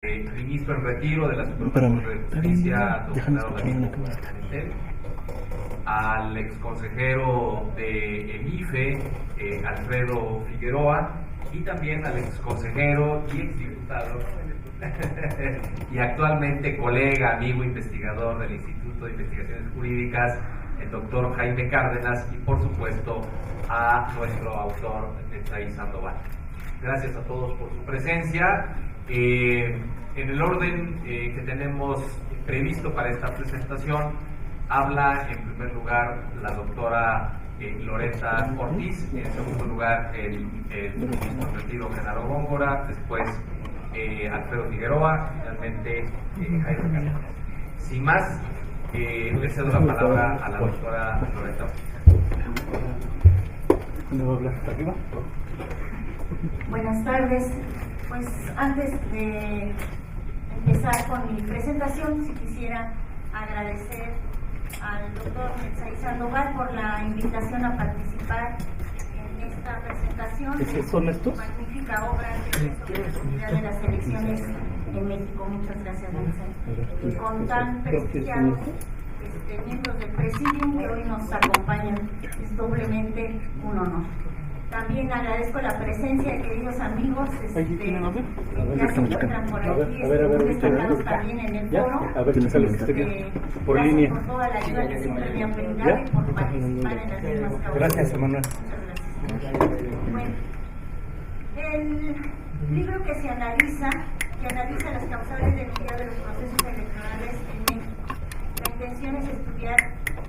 Ministro en retiro de la Suprema Corte de Justicia, al exconsejero de EMIFE, Alfredo Figueroa, y también al exconsejero y exdiputado y actualmente colega, amigo, investigador del Instituto de Investigaciones Jurídicas, el doctor Jaime Cárdenas, y por supuesto a nuestro autor, Netzaí Sandoval. Gracias a todos por su presencia. En el orden que tenemos previsto para esta presentación, habla en primer lugar la doctora Loreta Ortiz, en segundo lugar el ministro retiro Genaro Góngora, después Alfredo Figueroa, finalmente Jaime Cárdenas. Sin más, le cedo la palabra a la doctora Loreta Ortiz. Buenas tardes. Pues antes de empezar con mi presentación, si quisiera agradecer al doctor Netzaí Sandoval por la invitación a participar en esta presentación de su magnífica obra sobre la seguridad de las elecciones en México. Muchas gracias, Netzaí. Y con tan prestigiados miembros del Presidium que hoy nos acompañan, es doblemente un honor. También agradezco la presencia de queridos amigos que se encuentran por aquí, destacados también en el foro. Por línea. Por toda la ayuda que siempre me han brindado y por participar en las mismas causas. Gracias, Emanuel. Muchas gracias. Bueno, el libro que analiza las causales de unidad de los procesos electorales en México. La intención es estudiar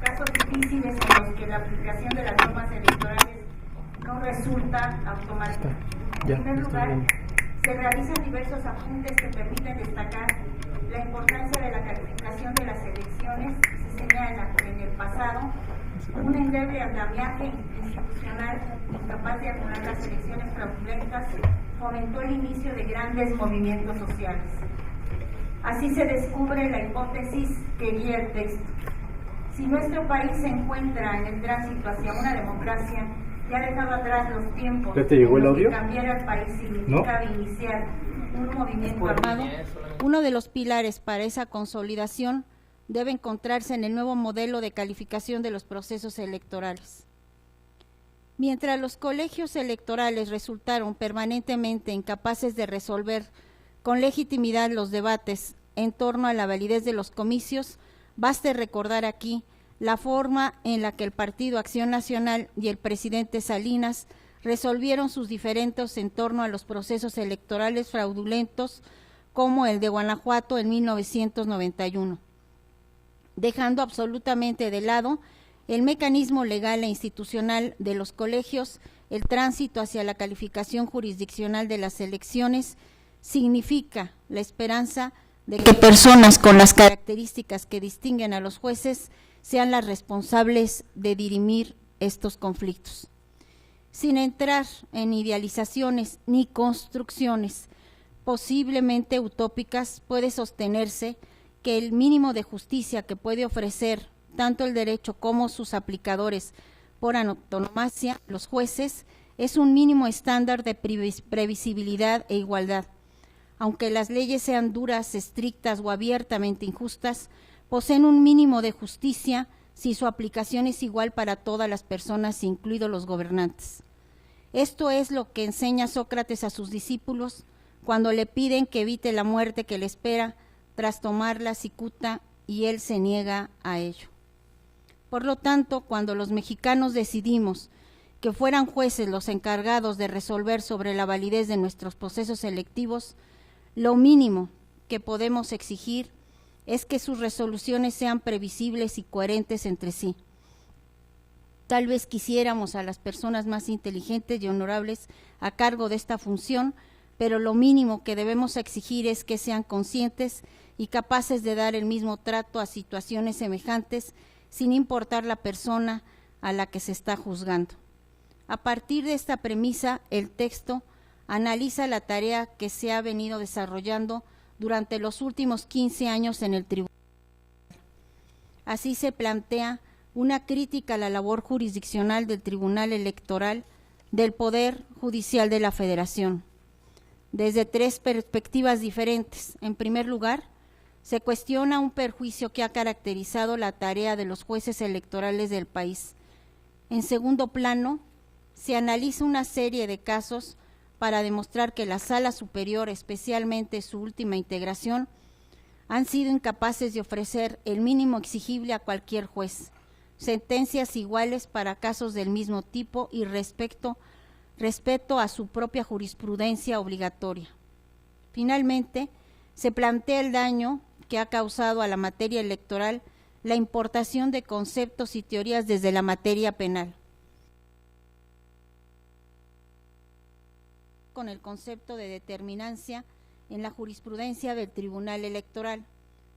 casos difíciles en los que la aplicación de las normas electorales no resulta automática. En primer lugar, se realizan diversos apuntes que permiten destacar la importancia de la calificación de las elecciones. Se señala que en el pasado un endeble andamiaje institucional incapaz de anular las elecciones fraudulentas fomentó el inicio de grandes movimientos sociales. Así se descubre la hipótesis que guía el texto. Si nuestro país se encuentra en el tránsito hacia una democracia, ya ha dejado atrás los tiempos ¿Ya te llegó el audio? que cambiar al país significaba iniciar un movimiento armado. Uno de los pilares para esa consolidación debe encontrarse en el nuevo modelo de calificación de los procesos electorales. Mientras los colegios electorales resultaron permanentemente incapaces de resolver con legitimidad los debates en torno a la validez de los comicios, baste recordar aquí la forma en la que el Partido Acción Nacional y el presidente Salinas resolvieron sus diferendos en torno a los procesos electorales fraudulentos, como el de Guanajuato en 1991, dejando absolutamente de lado el mecanismo legal e institucional de los colegios. El tránsito hacia la calificación jurisdiccional de las elecciones significa la esperanza de que personas con las características que distinguen a los jueces sean las responsables de dirimir estos conflictos. Sin entrar en idealizaciones ni construcciones posiblemente utópicas, puede sostenerse que el mínimo de justicia que puede ofrecer tanto el derecho como sus aplicadores por antonomasia, los jueces, es un mínimo estándar de previsibilidad e igualdad. Aunque las leyes sean duras, estrictas o abiertamente injustas, poseen un mínimo de justicia si su aplicación es igual para todas las personas, incluidos los gobernantes. Esto es lo que enseña Sócrates a sus discípulos cuando le piden que evite la muerte que le espera tras tomar la cicuta, y él se niega a ello. Por lo tanto, cuando los mexicanos decidimos que fueran jueces los encargados de resolver sobre la validez de nuestros procesos electivos, lo mínimo que podemos exigir es que sus resoluciones sean previsibles y coherentes entre sí. Tal vez quisiéramos a las personas más inteligentes y honorables a cargo de esta función, pero lo mínimo que debemos exigir es que sean conscientes y capaces de dar el mismo trato a situaciones semejantes, sin importar la persona a la que se está juzgando. A partir de esta premisa, el texto analiza la tarea que se ha venido desarrollando durante los últimos 15 años en el tribunal. Así se plantea una crítica a la labor jurisdiccional del Tribunal Electoral del Poder Judicial de la Federación. desde tres perspectivas diferentes. En primer lugar, se cuestiona un perjuicio que ha caracterizado la tarea de los jueces electorales del país. En segundo plano, se analiza una serie de casos para demostrar que la Sala Superior, especialmente su última integración, han sido incapaces de ofrecer el mínimo exigible a cualquier juez, sentencias iguales para casos del mismo tipo y respeto a su propia jurisprudencia obligatoria. Finalmente, se plantea el daño que ha causado a la materia electoral la importación de conceptos y teorías desde la materia penal, con el concepto de determinancia en la jurisprudencia del Tribunal Electoral,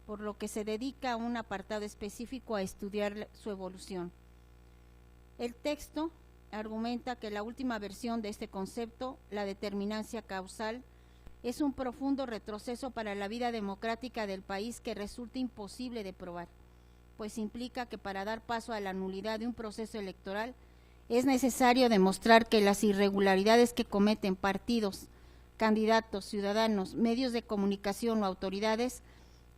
por lo que se dedica un apartado específico a estudiar su evolución. El texto argumenta que la última versión de este concepto, la determinancia causal, es un profundo retroceso para la vida democrática del país que resulta imposible de probar, pues implica que para dar paso a la nulidad de un proceso electoral es necesario demostrar que las irregularidades que cometen partidos, candidatos, ciudadanos, medios de comunicación o autoridades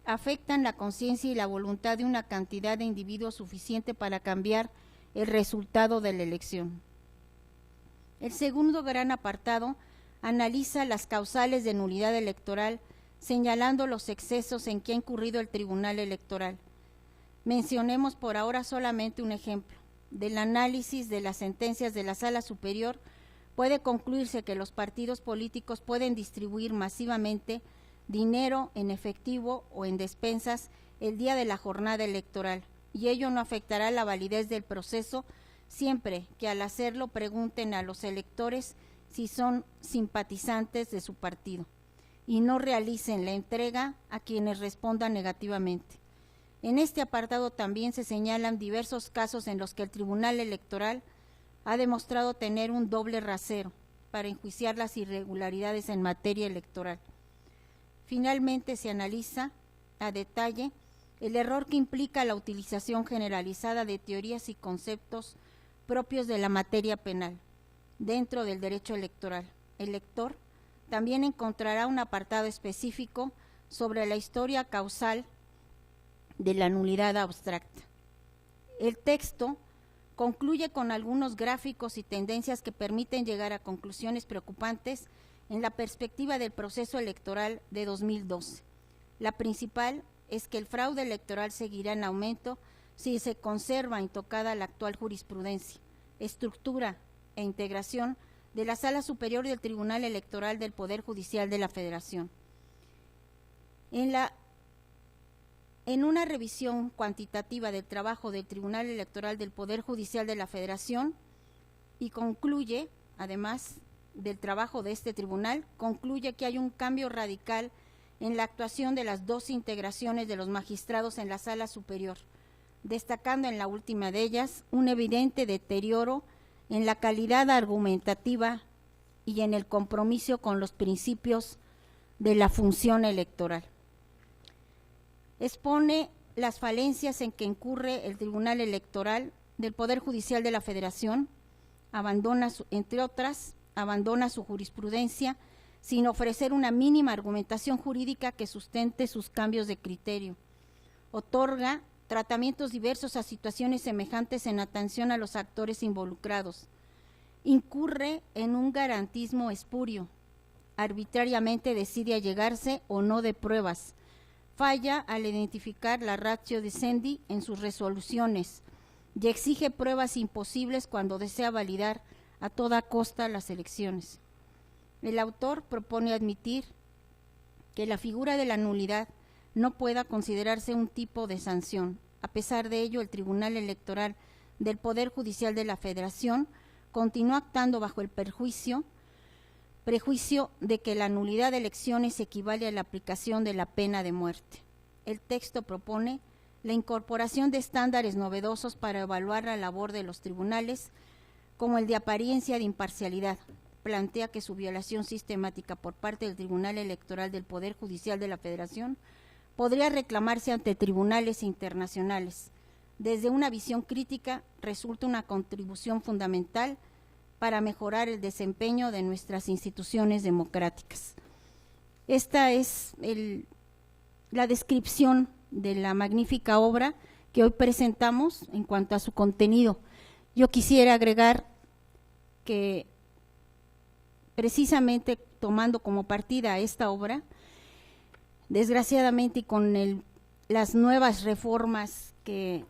afectan la conciencia y la voluntad de una cantidad de individuos suficiente para cambiar el resultado de la elección. El segundo gran apartado analiza las causales de nulidad electoral, señalando los excesos en que ha incurrido el Tribunal Electoral. Mencionemos por ahora solamente un ejemplo. Del análisis de las sentencias de la Sala Superior puede concluirse que los partidos políticos pueden distribuir masivamente dinero en efectivo o en despensas el día de la jornada electoral, y ello no afectará la validez del proceso siempre que al hacerlo pregunten a los electores si son simpatizantes de su partido y no realicen la entrega a quienes respondan negativamente. En este apartado también se señalan diversos casos en los que el Tribunal Electoral ha demostrado tener un doble rasero para enjuiciar las irregularidades en materia electoral. Finalmente se analiza a detalle el error que implica la utilización generalizada de teorías y conceptos propios de la materia penal dentro del derecho electoral. El lector también encontrará un apartado específico sobre la historia causal de la nulidad abstracta. El texto concluye con algunos gráficos y tendencias que permiten llegar a conclusiones preocupantes en la perspectiva del proceso electoral de 2012. La principal es que el fraude electoral seguirá en aumento si se conserva intocada la actual jurisprudencia, estructura e integración de la Sala Superior del Tribunal Electoral del Poder Judicial de la Federación. En una revisión cuantitativa del trabajo del Tribunal Electoral del Poder Judicial de la Federación, y concluye, además del trabajo de este tribunal, concluye que hay un cambio radical en la actuación de las dos integraciones de los magistrados en la Sala Superior, destacando en la última de ellas un evidente deterioro en la calidad argumentativa y en el compromiso con los principios de la función electoral. Expone las falencias en que incurre el Tribunal Electoral del Poder Judicial de la Federación, entre otras, abandona su jurisprudencia sin ofrecer una mínima argumentación jurídica que sustente sus cambios de criterio. Otorga tratamientos diversos a situaciones semejantes en atención a los actores involucrados. Incurre en un garantismo espurio. Arbitrariamente decide allegarse o no de pruebas. Falla al identificar la ratio decidendi en sus resoluciones y exige pruebas imposibles cuando desea validar a toda costa las elecciones. El autor propone admitir que la figura de la nulidad no pueda considerarse un tipo de sanción. A pesar de ello, el Tribunal Electoral del Poder Judicial de la Federación continúa actuando bajo el prejuicio de que la nulidad de elecciones equivale a la aplicación de la pena de muerte. El texto propone la incorporación de estándares novedosos para evaluar la labor de los tribunales, como el de apariencia de imparcialidad. Plantea que su violación sistemática por parte del Tribunal Electoral del Poder Judicial de la Federación podría reclamarse ante tribunales internacionales. Desde una visión crítica, resulta una contribución fundamental para mejorar el desempeño de nuestras instituciones democráticas. Esta es la descripción de la magnífica obra que hoy presentamos en cuanto a su contenido. Yo quisiera agregar que precisamente tomando como partida esta obra, desgraciadamente y con las nuevas reformas que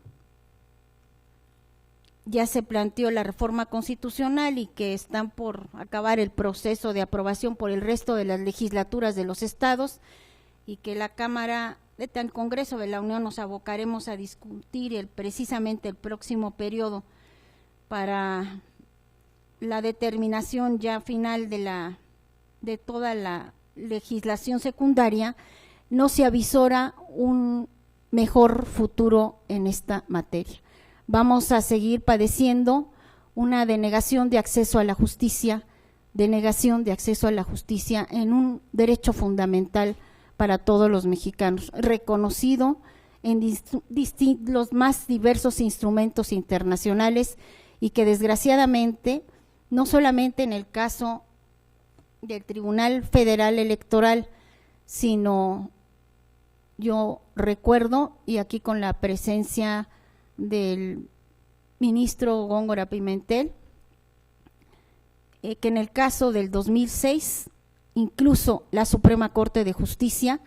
ya se planteó, la reforma constitucional y que están por acabar el proceso de aprobación por el resto de las legislaturas de los estados, y que la Cámara del Congreso de la Unión nos abocaremos a discutir precisamente el próximo periodo para la determinación ya final de toda la legislación secundaria, no se avisora un mejor futuro en esta materia. Vamos a seguir padeciendo una denegación de acceso a la justicia, en un derecho fundamental para todos los mexicanos, reconocido en los más diversos instrumentos internacionales, y que desgraciadamente, no solamente en el caso del Tribunal Federal Electoral, sino yo recuerdo, y aquí con la presencia del ministro Góngora Pimentel, que en el caso del 2006, incluso la Suprema Corte de Justicia,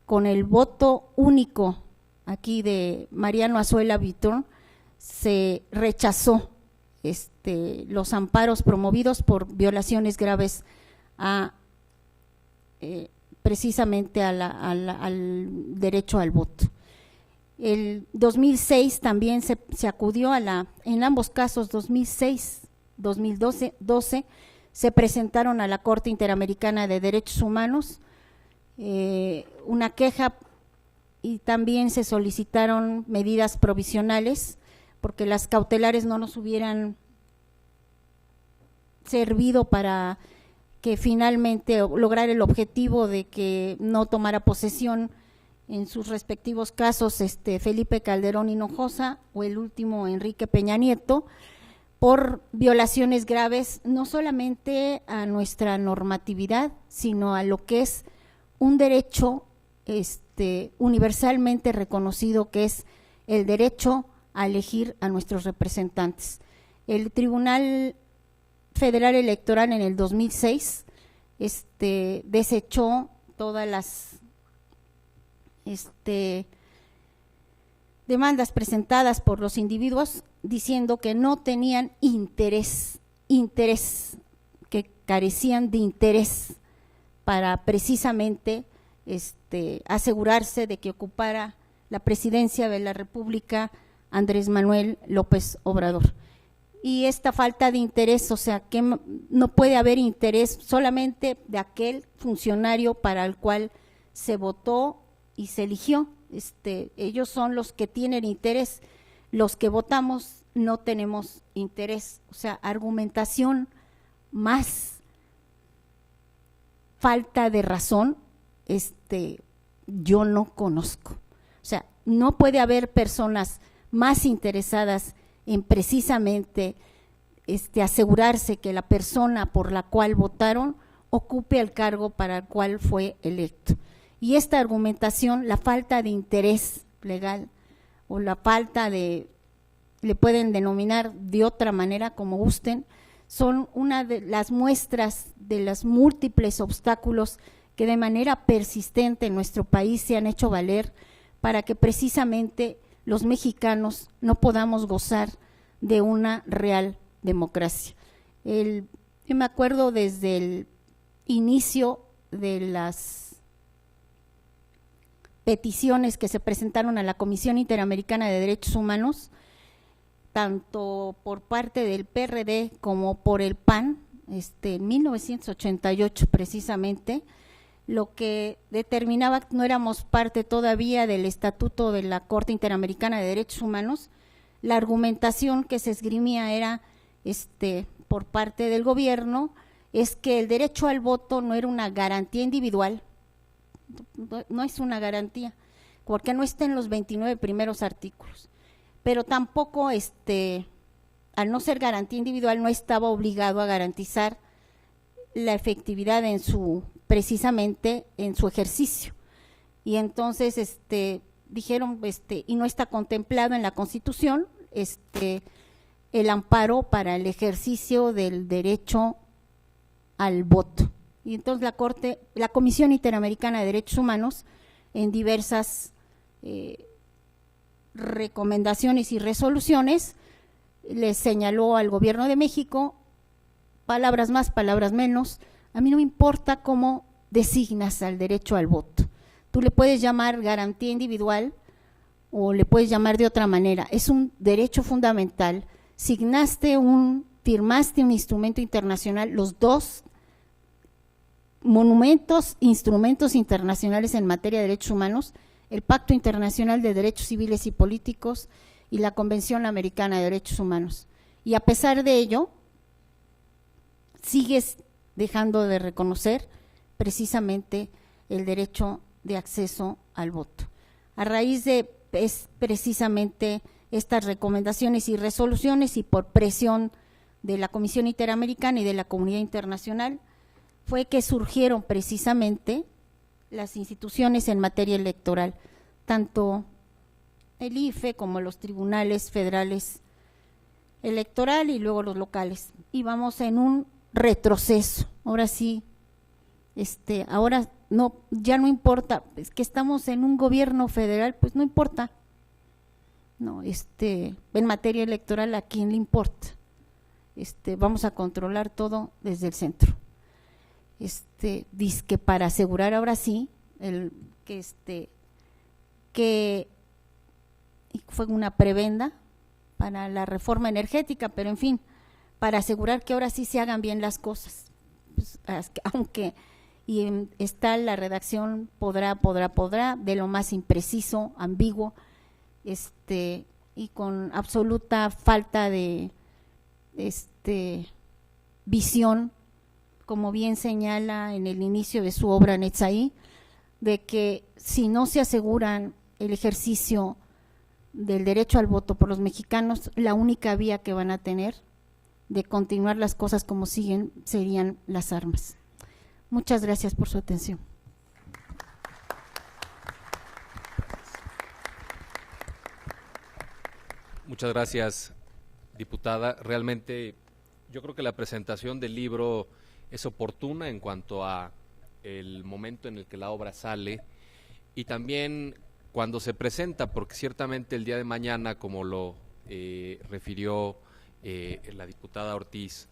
con el voto único aquí de Mariano Azuela Vitrón, se rechazó los amparos promovidos por violaciones graves precisamente al derecho al voto. El 2006 también se acudió en ambos casos, 2006, 2012, se presentaron a la Corte Interamericana de Derechos Humanos una queja, y también se solicitaron medidas provisionales porque las cautelares no nos hubieran servido para que finalmente lograr el objetivo de que no tomara posesión en sus respectivos casos Felipe Calderón Hinojosa o el último Enrique Peña Nieto, por violaciones graves no solamente a nuestra normatividad, sino a lo que es un derecho universalmente reconocido, que es el derecho a elegir a nuestros representantes. El Tribunal Federal Electoral en el 2006 desechó todas las demandas presentadas por los individuos, diciendo que no tenían interés, que carecían de interés para precisamente asegurarse de que ocupara la presidencia de la República Andrés Manuel López Obrador. Y esta falta de interés, o sea, que no puede haber interés solamente de aquel funcionario para el cual se votó y se eligió. Ellos son los que tienen interés, los que votamos no tenemos interés. O sea, argumentación más falta de razón, yo no conozco. O sea, no puede haber personas más interesadas en precisamente asegurarse que la persona por la cual votaron ocupe el cargo para el cual fue electo. Y esta argumentación, la falta de interés legal o la falta de, le pueden denominar de otra manera como gusten, son una de las muestras de los múltiples obstáculos que de manera persistente en nuestro país se han hecho valer para que precisamente los mexicanos no podamos gozar de una real democracia. Yo me acuerdo desde el inicio de las peticiones que se presentaron a la Comisión Interamericana de Derechos Humanos, tanto por parte del PRD como por el PAN, en 1988 precisamente, lo que determinaba que no éramos parte todavía del Estatuto de la Corte Interamericana de Derechos Humanos. La argumentación que se esgrimía era por parte del gobierno es que el derecho al voto no era una garantía individual, no es una garantía, porque no está en los 29 primeros artículos, pero tampoco al no ser garantía individual no estaba obligado a garantizar la efectividad en su precisamente en su ejercicio. Y entonces dijeron, y no está contemplado en la Constitución el amparo para el ejercicio del derecho al voto. Y entonces la Comisión Interamericana de Derechos Humanos, en diversas recomendaciones y resoluciones, les señaló al gobierno de México, palabras más, palabras menos, a mí no me importa cómo designas al derecho al voto. Tú le puedes llamar garantía individual o le puedes llamar de otra manera. Es un derecho fundamental. Firmaste un instrumento internacional, los dos instrumentos internacionales en materia de derechos humanos, el Pacto Internacional de Derechos Civiles y Políticos y la Convención Americana de Derechos Humanos. Y a pesar de ello, sigues dejando de reconocer precisamente el derecho de acceso al voto. A raíz de precisamente estas recomendaciones y resoluciones y por presión de la Comisión Interamericana y de la comunidad internacional, fue que surgieron precisamente las instituciones en materia electoral, tanto el IFE como los tribunales federales electoral y luego los locales. Y vamos en un retroceso. Ahora sí, ahora no, ya no importa, es que estamos en un gobierno federal, pues no importa. No, en materia electoral, ¿a quién le importa? Vamos a controlar todo desde el centro. Dizque para asegurar ahora sí que fue una prebenda para la reforma energética, pero en fin, para asegurar que ahora sí se hagan bien las cosas, pues, aunque está la redacción podrá de lo más impreciso, ambiguo, y con absoluta falta de visión, como bien señala en el inicio de su obra Netzaí, de que si no se aseguran el ejercicio del derecho al voto por los mexicanos, la única vía que van a tener de continuar las cosas como siguen serían las armas. Muchas gracias por su atención. Muchas gracias, diputada. Realmente yo creo que la presentación del libro es oportuna en cuanto a el momento en el que la obra sale y también cuando se presenta, porque ciertamente el día de mañana, como lo refirió la diputada Ortiz,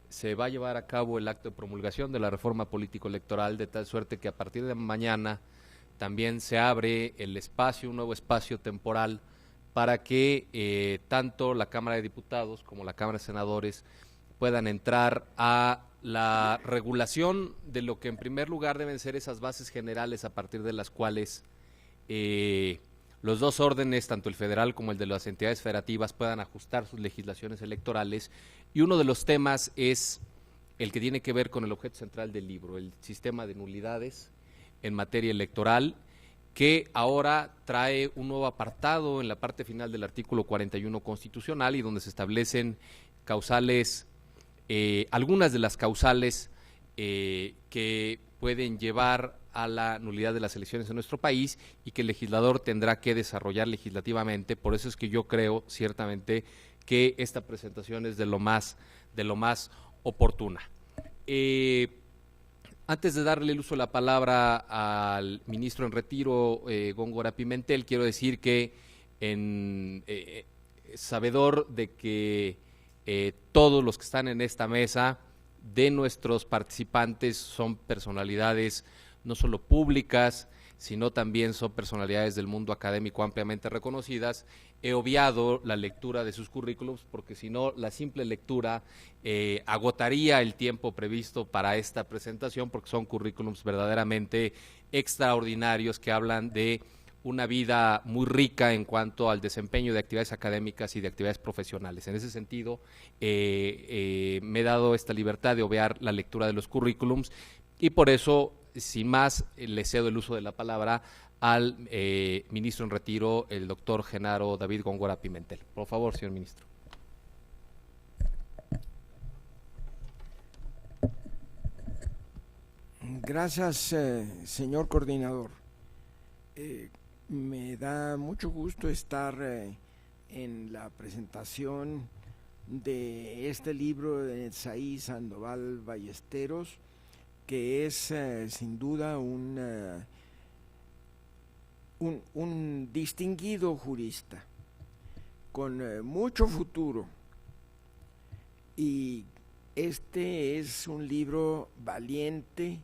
se va a llevar a cabo el acto de promulgación de la reforma político-electoral, de tal suerte que a partir de mañana también se abre el espacio, un nuevo espacio temporal para que tanto la Cámara de Diputados como la Cámara de Senadores puedan entrar a la regulación de lo que en primer lugar deben ser esas bases generales a partir de las cuales los dos órdenes, tanto el federal como el de las entidades federativas, puedan ajustar sus legislaciones electorales. Y uno de los temas es el que tiene que ver con el objeto central del libro, el sistema de nulidades en materia electoral, que ahora trae un nuevo apartado en la parte final del artículo 41 constitucional y donde se establecen causales, algunas de las causales que pueden llevar a la nulidad de las elecciones en nuestro país y que el legislador tendrá que desarrollar legislativamente. Por eso es que yo creo ciertamente que esta presentación es de lo más oportuna. Antes de darle el uso de la palabra al ministro en retiro, Góngora Pimentel, quiero decir que sabedor de que todos los que están en esta mesa de nuestros participantes son personalidades no solo públicas, sino también son personalidades del mundo académico ampliamente reconocidas. He obviado la lectura de sus currículums porque si no, la simple lectura agotaría el tiempo previsto para esta presentación, porque son currículums verdaderamente extraordinarios que hablan de una vida muy rica en cuanto al desempeño de actividades académicas y de actividades profesionales. En ese sentido, me he dado esta libertad de obviar la lectura de los currículums y por eso, sin más, le cedo el uso de la palabra al ministro en retiro, el doctor Genaro David Góngora Pimentel. Por favor, señor ministro. Gracias, señor coordinador. Me da mucho gusto estar en la presentación de este libro de Netzaí Sandoval Ballesteros, que es sin duda un distinguido jurista con mucho futuro, y este es un libro valiente,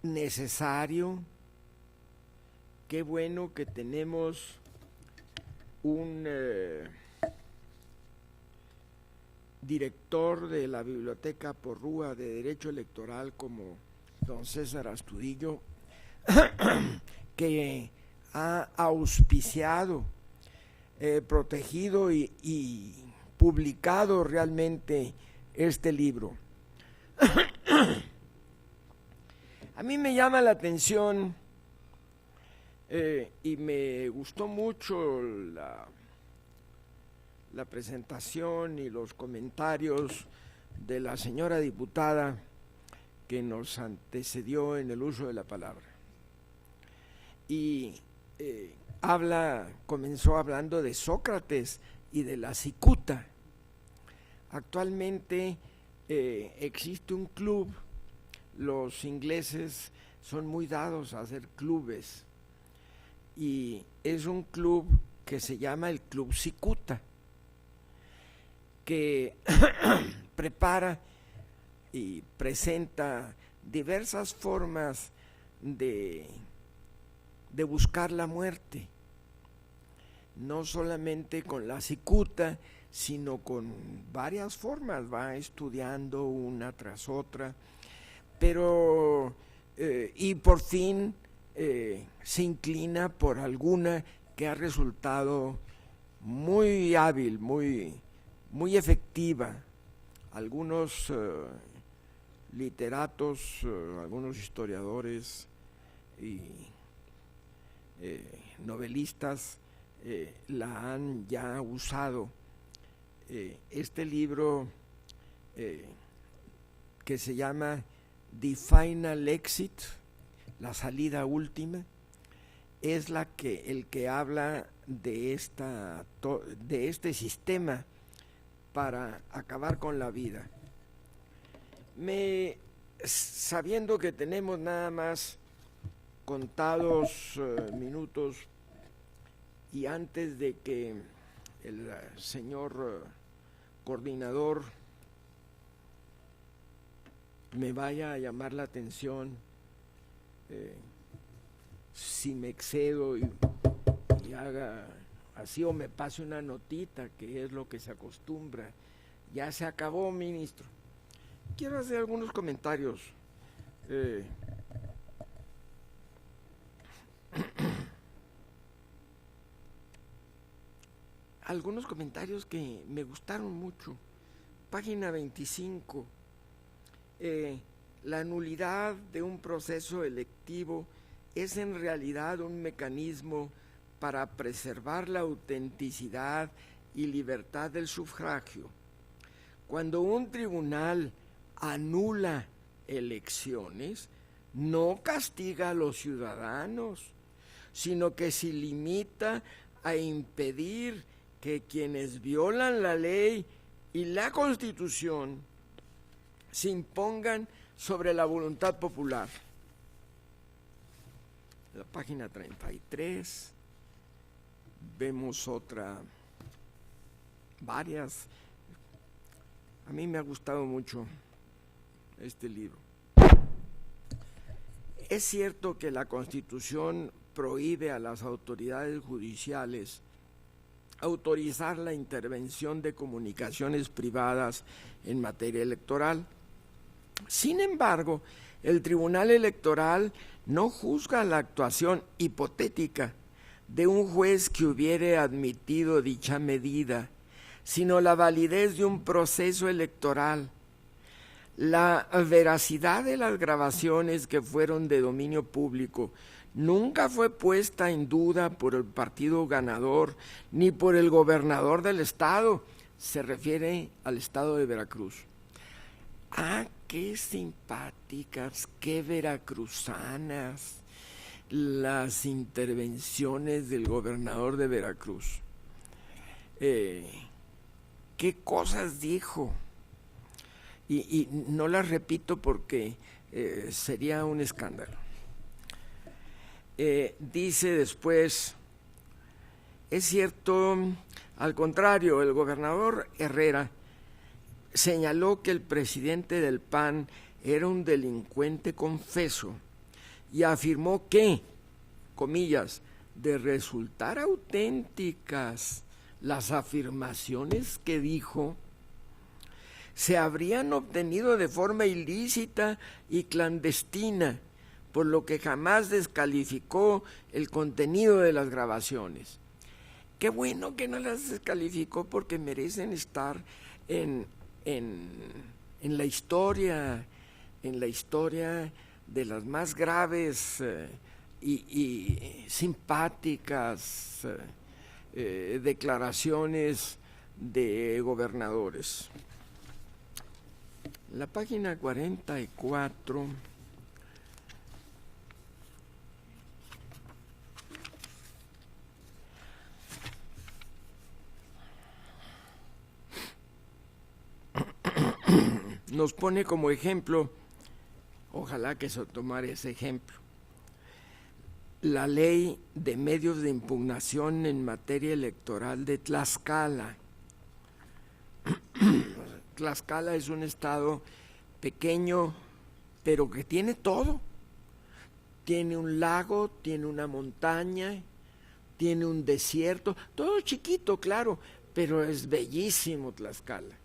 necesario. Qué bueno que tenemos un director de la Biblioteca Porrúa de Derecho Electoral como don César Astudillo, que ha auspiciado, protegido y publicado realmente este libro. A mí me llama la atención y me gustó mucho la presentación y los comentarios de la señora diputada que nos antecedió en el uso de la palabra. Y comenzó hablando de Sócrates y de la cicuta. Actualmente existe un club. Los ingleses son muy dados a hacer clubes, y es un club que se llama el Club Cicuta, que prepara y presenta diversas formas de buscar la muerte, no solamente con la cicuta, sino con varias formas. Va estudiando una tras otra, pero y por fin se inclina por alguna que ha resultado muy hábil, muy efectiva. Algunos literatos, algunos historiadores y novelistas la han ya usado. Este libro que se llama The Final Exit, la salida última, es el que habla de este sistema para acabar con la vida. Sabiendo que tenemos nada más contados minutos, y antes de que el señor coordinador me vaya a llamar la atención si me excedo y haga así, o me pase una notita, que es lo que se acostumbra. Ya se acabó, ministro. Quiero hacer algunos comentarios. Algunos comentarios que me gustaron mucho. Página 25. La nulidad de un proceso electivo es en realidad un mecanismo para preservar la autenticidad y libertad del sufragio. Cuando un tribunal anula elecciones, no castiga a los ciudadanos, sino que se limita a impedir que quienes violan la ley y la Constitución se impongan sobre la voluntad popular. En la página 33 vemos varias. A mí me ha gustado mucho este libro. Es cierto que la Constitución prohíbe a las autoridades judiciales autorizar la intervención de comunicaciones privadas en materia electoral. Sin embargo, el Tribunal Electoral no juzga la actuación hipotética de un juez que hubiere admitido dicha medida, sino la validez de un proceso electoral. La veracidad de las grabaciones que fueron de dominio público nunca fue puesta en duda por el partido ganador ni por el gobernador del estado. Se refiere al estado de Veracruz. qué simpáticas, qué veracruzanas las intervenciones del gobernador de Veracruz. ¿Qué cosas dijo? Y no las repito porque sería un escándalo. Dice después, es cierto, al contrario, el gobernador Herrera señaló que el presidente del PAN era un delincuente confeso y afirmó que, comillas, de resultar auténticas las afirmaciones que dijo, se habrían obtenido de forma ilícita y clandestina, por lo que jamás descalificó el contenido de las grabaciones. Qué bueno que no las descalificó, porque merecen estar en la historia de las más graves y simpáticas declaraciones de gobernadores. La página 44 nos pone como ejemplo, ojalá que se tomara ese ejemplo, la ley de medios de impugnación en materia electoral de Tlaxcala. Tlaxcala es un estado pequeño, pero que tiene todo. Tiene un lago, tiene una montaña, tiene un desierto, todo chiquito, claro, pero es bellísimo Tlaxcala.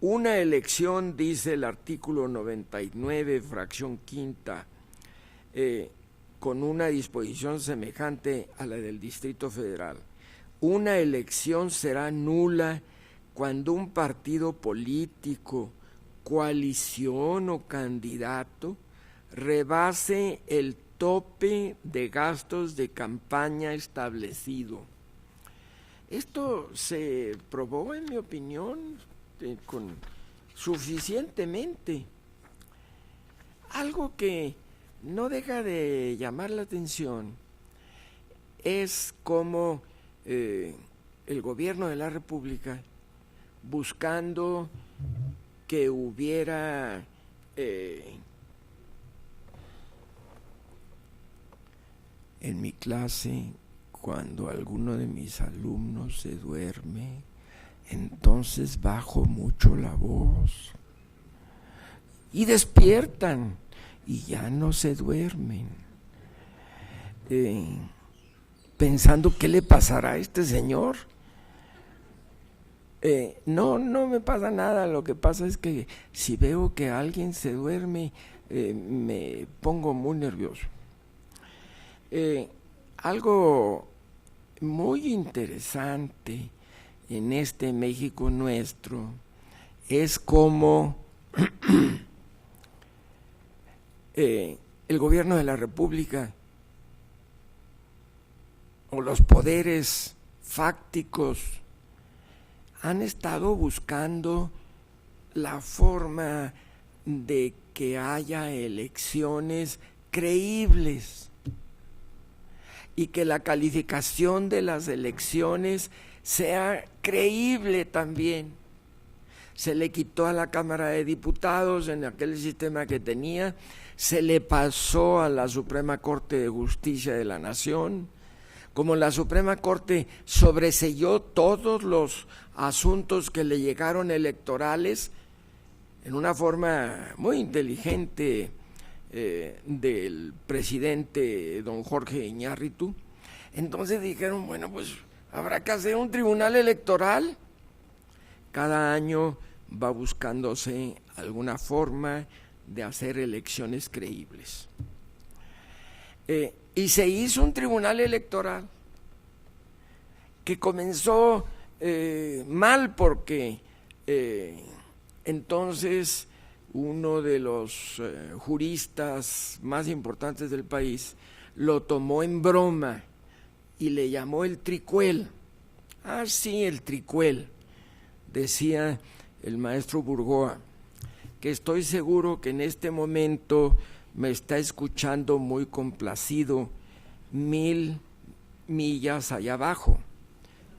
Una elección, dice el artículo 99, fracción quinta, con una disposición semejante a la del Distrito Federal. Una elección será nula cuando un partido político, coalición o candidato rebase el tope de gastos de campaña establecido. Esto se probó, en mi opinión, con suficientemente. Algo que no deja de llamar la atención es cómo el gobierno de la República, buscando que hubiera en mi clase, cuando alguno de mis alumnos se duerme, entonces bajo mucho la voz y despiertan y ya no se duermen, pensando qué le pasará a este señor. No me pasa nada, lo que pasa es que si veo que alguien se duerme, me pongo muy nervioso. Algo muy interesante en este México nuestro es cómo el gobierno de la República o los poderes fácticos han estado buscando la forma de que haya elecciones creíbles y que la calificación de las elecciones sea creíble también. Se le quitó a la Cámara de Diputados en aquel sistema que tenía, se le pasó a la Suprema Corte de Justicia de la Nación. Como la Suprema Corte sobreseyó todos los asuntos que le llegaron electorales en una forma muy inteligente del presidente don Jorge Iñárritu, entonces dijeron, bueno, pues habrá que hacer un tribunal electoral. Cada año va buscándose alguna forma de hacer elecciones creíbles. Y se hizo un tribunal electoral que comenzó mal porque entonces uno de los juristas más importantes del país lo tomó en broma y le llamó el tricuel. Ah, sí, el tricuel. decía el maestro Burgoa, que estoy seguro que en este momento me está escuchando muy complacido 1000 millas allá abajo,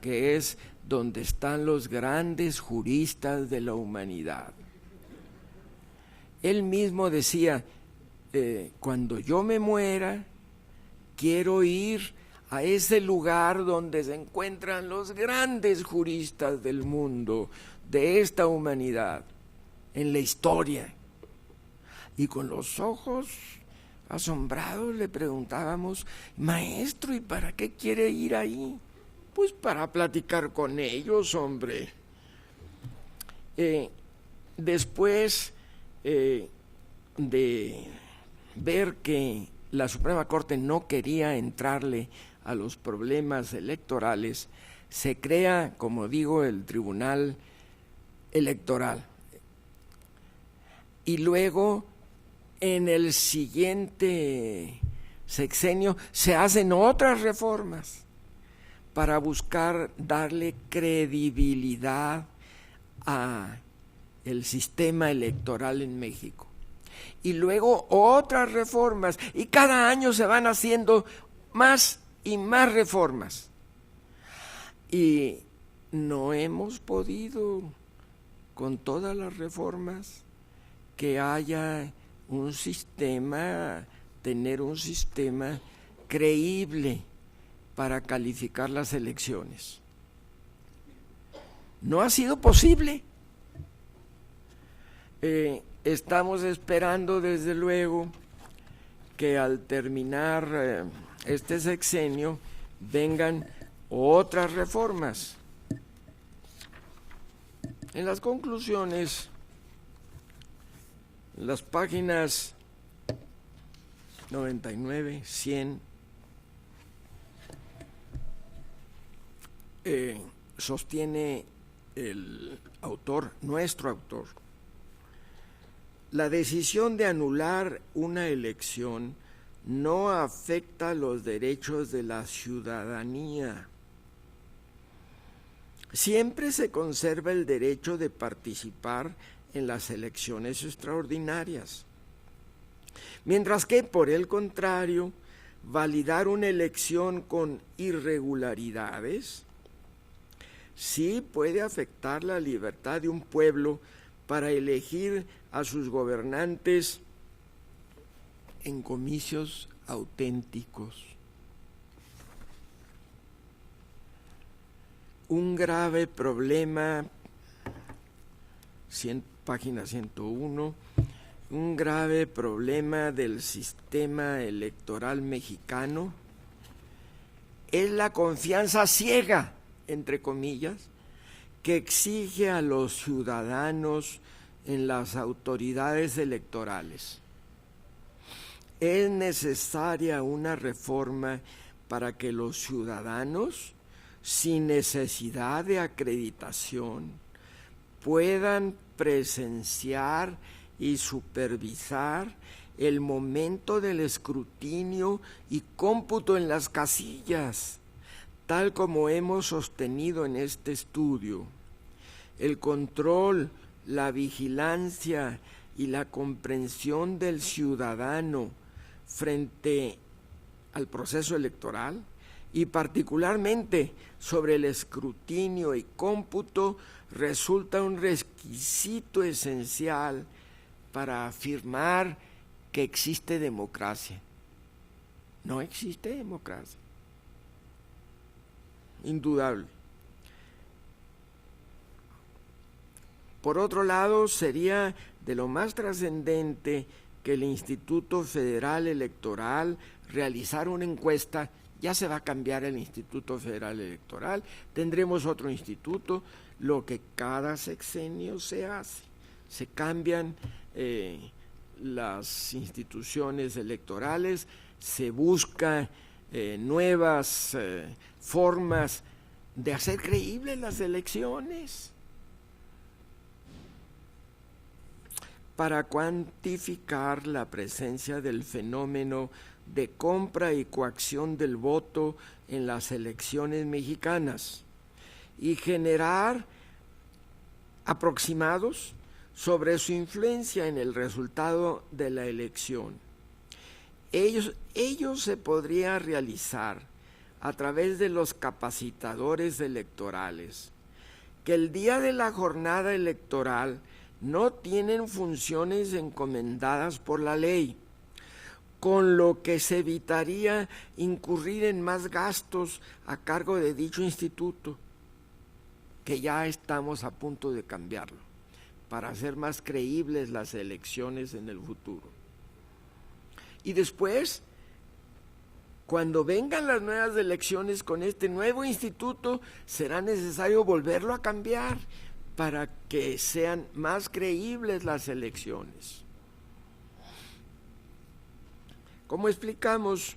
que es donde están los grandes juristas de la humanidad. Él mismo decía, cuando yo me muera, quiero ir a ese lugar donde se encuentran los grandes juristas del mundo, de esta humanidad, en la historia. Y con los ojos asombrados le preguntábamos, maestro, ¿y para qué quiere ir ahí? Pues para platicar con ellos, hombre. Después de ver que la Suprema Corte no quería entrarle a los problemas electorales, se crea, como digo, el Tribunal Electoral. Y luego, en el siguiente sexenio, se hacen otras reformas para buscar darle credibilidad a el sistema electoral en México. Y luego otras reformas, y cada año se van haciendo más y más reformas. Y no hemos podido, con todas las reformas, que haya un sistema, tener un sistema creíble para calificar las elecciones. No ha sido posible. Estamos esperando, desde luego, que al terminar este sexenio vengan otras reformas. En las conclusiones, en las páginas 99, 100, sostiene el autor, nuestro autor, la decisión de anular una elección no afecta los derechos de la ciudadanía. Siempre se conserva el derecho de participar en las elecciones extraordinarias, mientras que, por el contrario, validar una elección con irregularidades sí puede afectar la libertad de un pueblo para elegir a sus gobernantes en comicios auténticos. Un grave problema, página 101, un grave problema del sistema electoral mexicano es la confianza ciega, entre comillas, que exige a los ciudadanos en las autoridades electorales. Es necesaria una reforma para que los ciudadanos, sin necesidad de acreditación, puedan presenciar y supervisar el momento del escrutinio y cómputo en las casillas, tal como hemos sostenido en este estudio. El control, la vigilancia y la comprensión del ciudadano frente al proceso electoral, y particularmente sobre el escrutinio y cómputo, resulta un requisito esencial para afirmar que existe democracia. No existe democracia, indudable. Por otro lado, sería de lo más trascendente que el Instituto Federal Electoral realizara una encuesta. Ya se va a cambiar el Instituto Federal Electoral, tendremos otro instituto, lo que cada sexenio se hace. Se cambian las instituciones electorales, se busca nuevas formas de hacer creíbles las elecciones. Para cuantificar la presencia del fenómeno de compra y coacción del voto en las elecciones mexicanas y generar aproximados sobre su influencia en el resultado de la elección. Ello se podría realizar a través de los capacitadores electorales, que el día de la jornada electoral no tienen funciones encomendadas por la ley, con lo que se evitaría incurrir en más gastos a cargo de dicho instituto, que ya estamos a punto de cambiarlo, para hacer más creíbles las elecciones en el futuro. Y después, cuando vengan las nuevas elecciones con este nuevo instituto, será necesario volverlo a cambiar para que sean más creíbles las elecciones. Como explicamos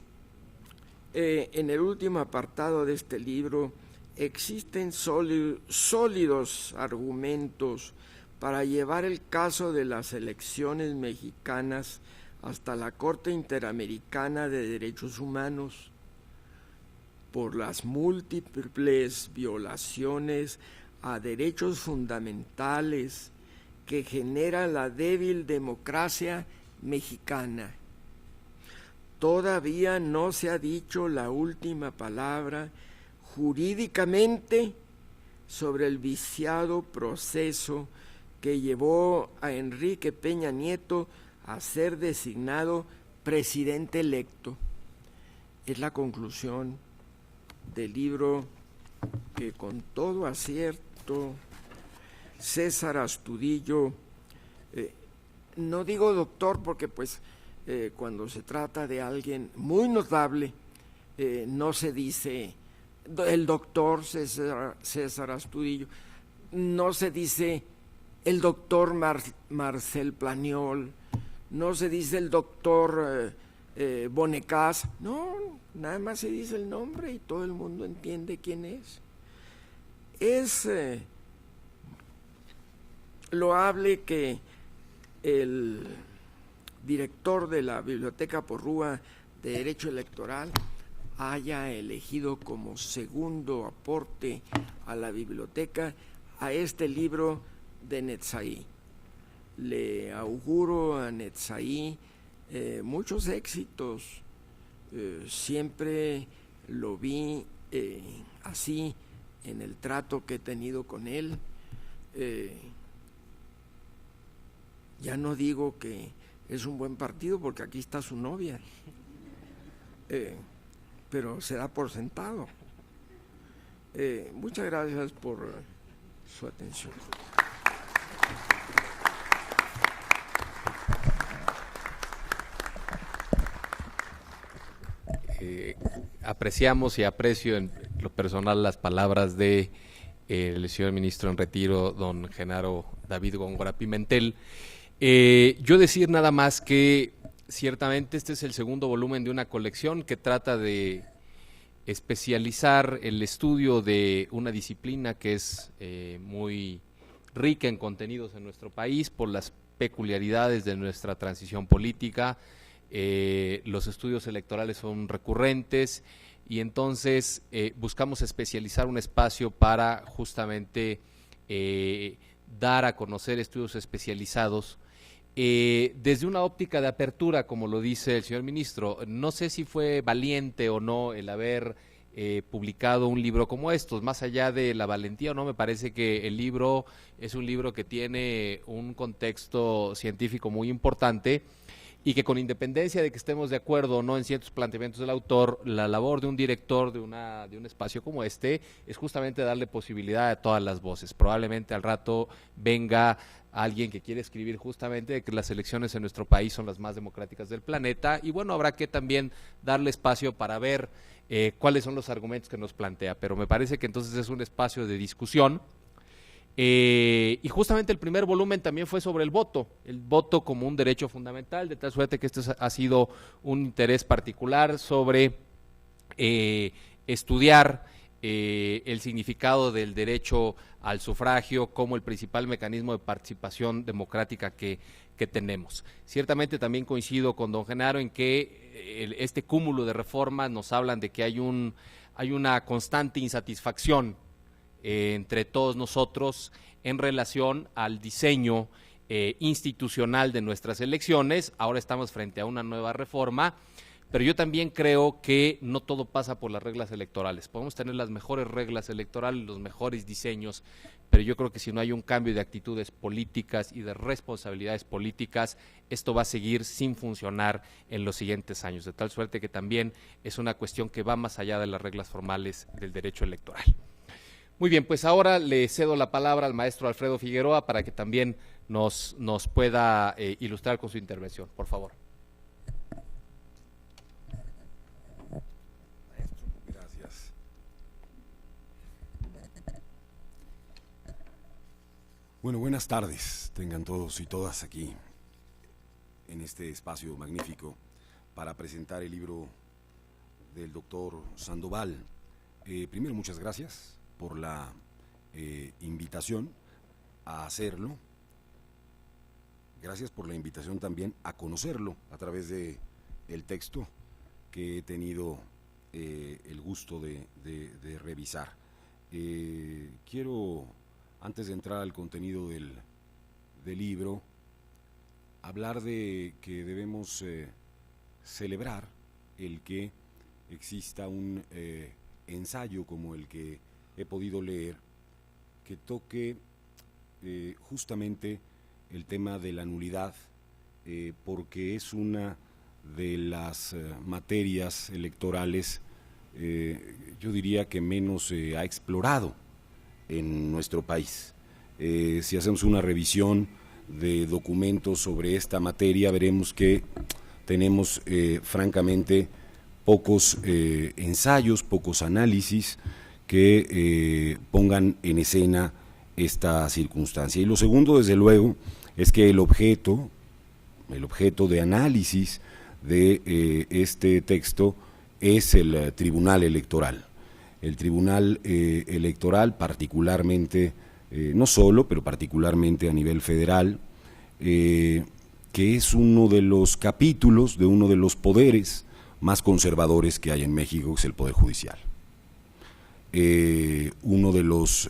en el último apartado de este libro, existen sólidos argumentos para llevar el caso de las elecciones mexicanas hasta la Corte Interamericana de Derechos Humanos por las múltiples violaciones a derechos fundamentales que genera la débil democracia mexicana. Todavía no se ha dicho la última palabra jurídicamente sobre el viciado proceso que llevó a Enrique Peña Nieto a ser designado presidente electo. Es la conclusión del libro que con todo acierto César Astudillo, no digo doctor porque pues cuando se trata de alguien muy notable, no se dice el doctor César Astudillo, no se dice el doctor Marcel Planiol, no se dice el doctor Bonecas, no, nada más se dice el nombre y todo el mundo entiende quién es. Es loable que el director de la Biblioteca Porrúa de Derecho Electoral haya elegido como segundo aporte a la biblioteca a este libro de Netzaí. Le auguro a Netzaí muchos éxitos, siempre lo vi así en el trato que he tenido con él. Ya no digo que es un buen partido porque aquí está su novia, pero se da por sentado. Muchas gracias por su atención. Apreciamos y aprecio en lo personal las palabras de el señor ministro en retiro, don Genaro David Góngora Pimentel. Yo decir nada más que ciertamente este es el segundo volumen de una colección que trata de especializar el estudio de una disciplina que es muy rica en contenidos en nuestro país por las peculiaridades de nuestra transición política. Los estudios electorales son recurrentes y entonces buscamos especializar un espacio para justamente dar a conocer estudios especializados desde una óptica de apertura, como lo dice el señor ministro. No sé si fue valiente o no el haber publicado un libro como estos, más allá de la valentía o no, me parece que el libro es un libro que tiene un contexto científico muy importante y que con independencia de que estemos de acuerdo o no en ciertos planteamientos del autor, la labor de un director de un espacio como este es justamente darle posibilidad a todas las voces. Probablemente al rato venga alguien que quiere escribir justamente de que las elecciones en nuestro país son las más democráticas del planeta y bueno, habrá que también darle espacio para ver cuáles son los argumentos que nos plantea, pero me parece que entonces es un espacio de discusión. Y justamente el primer volumen también fue sobre el voto como un derecho fundamental, de tal suerte que este ha sido un interés particular sobre estudiar el significado del derecho al sufragio como el principal mecanismo de participación democrática que tenemos. Ciertamente también coincido con don Genaro en que este cúmulo de reformas nos hablan de que hay una constante insatisfacción entre todos nosotros en relación al diseño institucional de nuestras elecciones. Ahora estamos frente a una nueva reforma, pero yo también creo que no todo pasa por las reglas electorales. Podemos tener las mejores reglas electorales, los mejores diseños, pero yo creo que si no hay un cambio de actitudes políticas y de responsabilidades políticas, esto va a seguir sin funcionar en los siguientes años, de tal suerte que también es una cuestión que va más allá de las reglas formales del derecho electoral. Muy bien, pues ahora le cedo la palabra al maestro Alfredo Figueroa para que también nos pueda ilustrar con su intervención, por favor. Gracias. Bueno, buenas tardes, tengan todos y todas aquí en este espacio magnífico para presentar el libro del doctor Sandoval. Primero, muchas gracias por la invitación a hacerlo. Gracias por la invitación también a conocerlo a través de el texto que he tenido el gusto de revisar. Quiero, antes de entrar al contenido del libro, hablar de que debemos celebrar el que exista un ensayo como el que he podido leer, que toque justamente el tema de la nulidad, porque es una de las materias electorales, yo diría que menos se ha explorado en nuestro país. Si hacemos una revisión de documentos sobre esta materia, veremos que tenemos francamente pocos ensayos, pocos análisis que pongan en escena esta circunstancia. Y lo segundo, desde luego, es que el objeto de análisis de este texto es el Tribunal Electoral. El Tribunal Electoral, particularmente, no solo, pero particularmente a nivel federal, que es uno de los capítulos de uno de los poderes más conservadores que hay en México, que es el Poder Judicial. Uno de los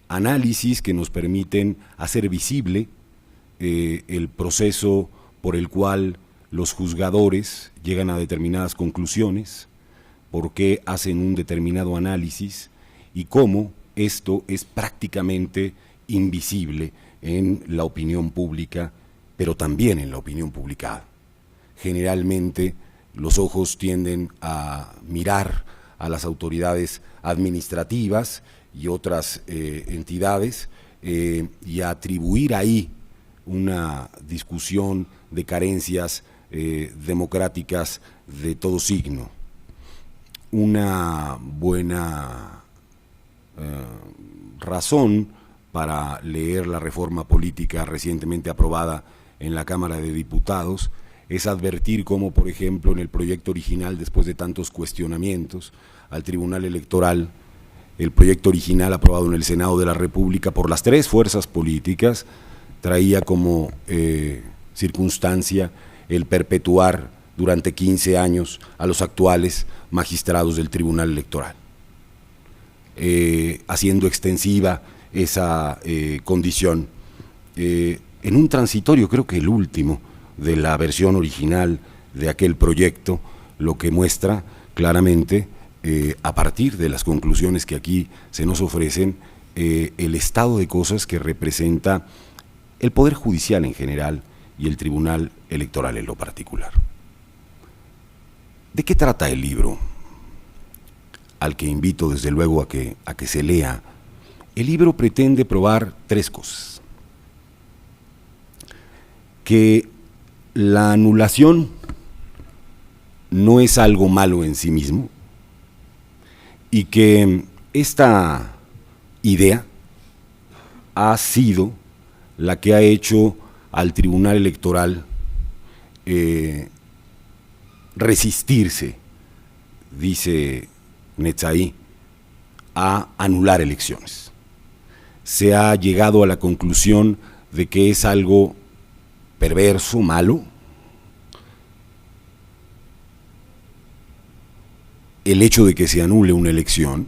análisis que nos permiten hacer visible el proceso por el cual los juzgadores llegan a determinadas conclusiones, por qué hacen un determinado análisis y cómo esto es prácticamente invisible en la opinión pública, pero también en la opinión publicada. Generalmente los ojos tienden a mirar a las autoridades administrativas y otras entidades y a atribuir ahí una discusión de carencias democráticas de todo signo. Una buena razón para leer la reforma política recientemente aprobada en la Cámara de Diputados es advertir cómo, por ejemplo, en el proyecto original, después de tantos cuestionamientos al Tribunal Electoral, el proyecto original aprobado en el Senado de la República por las tres fuerzas políticas traía como circunstancia el perpetuar durante 15 años a los actuales magistrados del Tribunal Electoral, haciendo extensiva esa condición en un transitorio, creo que el último de la versión original de aquel proyecto, lo que muestra claramente, a partir de las conclusiones que aquí se nos ofrecen, el estado de cosas que representa el Poder Judicial en general y el Tribunal Electoral en lo particular. ¿De qué trata el libro? Al que invito desde luego a que se lea. El libro pretende probar tres cosas: que la anulación no es algo malo en sí mismo y que esta idea ha sido la que ha hecho al Tribunal Electoral resistirse, dice Netzaí, a anular elecciones. Se ha llegado a la conclusión de que es algo perverso, malo, el hecho de que se anule una elección,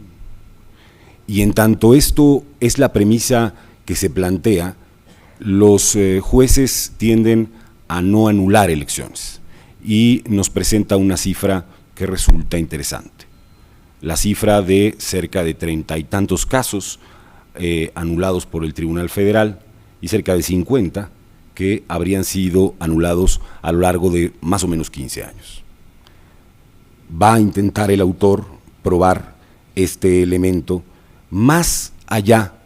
y en tanto esto es la premisa que se plantea, los jueces tienden a no anular elecciones, y nos presenta una cifra que resulta interesante. La cifra de cerca de 30 y tantos casos anulados por el Tribunal Federal y cerca de 50 que habrían sido anulados a lo largo de más o menos 15 años. Va a intentar el autor probar este elemento más allá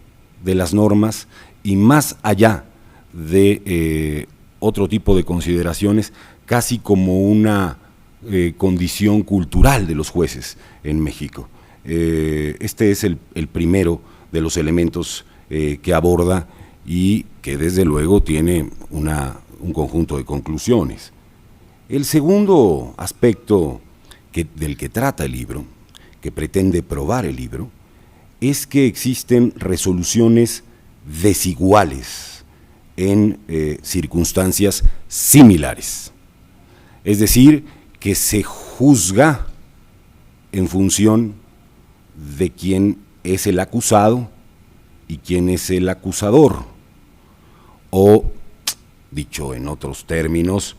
de las normas y más allá de otro tipo de consideraciones, casi como una condición cultural de los jueces en México. Este es el primero de los elementos que aborda y que desde luego tiene un conjunto de conclusiones. El segundo aspecto del que trata el libro, que pretende probar el libro, es que existen resoluciones desiguales en circunstancias similares. Es decir, que se juzga en función de quién es el acusado y quién es el acusador, o, dicho en otros términos,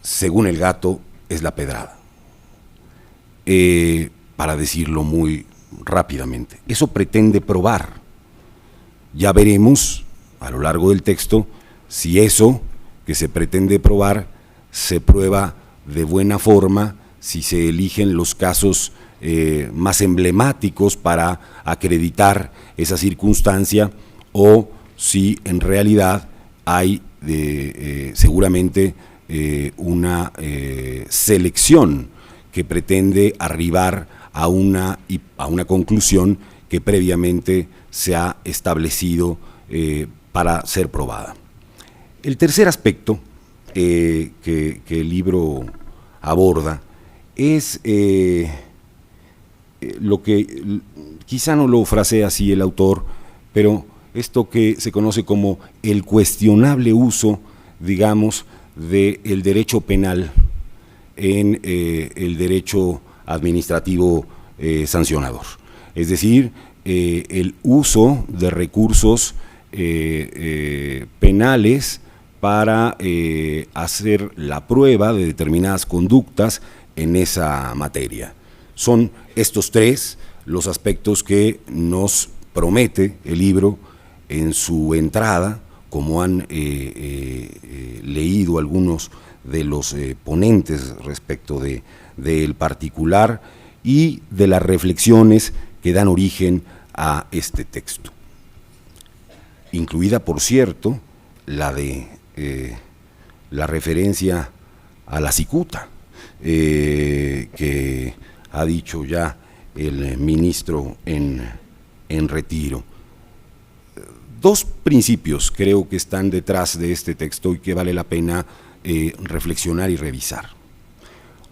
según el gato es la pedrada, para decirlo muy rápidamente. Eso pretende probar. Ya veremos a lo largo del texto si eso que se pretende probar se prueba de buena forma, si se eligen los casos más emblemáticos para acreditar esa circunstancia, o si en realidad hay seguramente una selección que pretende arribar a una conclusión que previamente se ha establecido para ser probada. El tercer aspecto que el libro aborda es lo que quizá no lo frasea así el autor, pero esto que se conoce como el cuestionable uso, digamos, del derecho penal en el derecho administrativo sancionador. Es decir, el uso de recursos penales para hacer la prueba de determinadas conductas en esa materia. Son estos tres los aspectos que nos promete el libro en su entrada, como han leído algunos de los ponentes respecto del particular y de las reflexiones que dan origen a este texto. Incluida, por cierto, la referencia a la cicuta, que ha dicho ya el ministro en retiro. Dos principios creo que están detrás de este texto y que vale la pena reflexionar y revisar.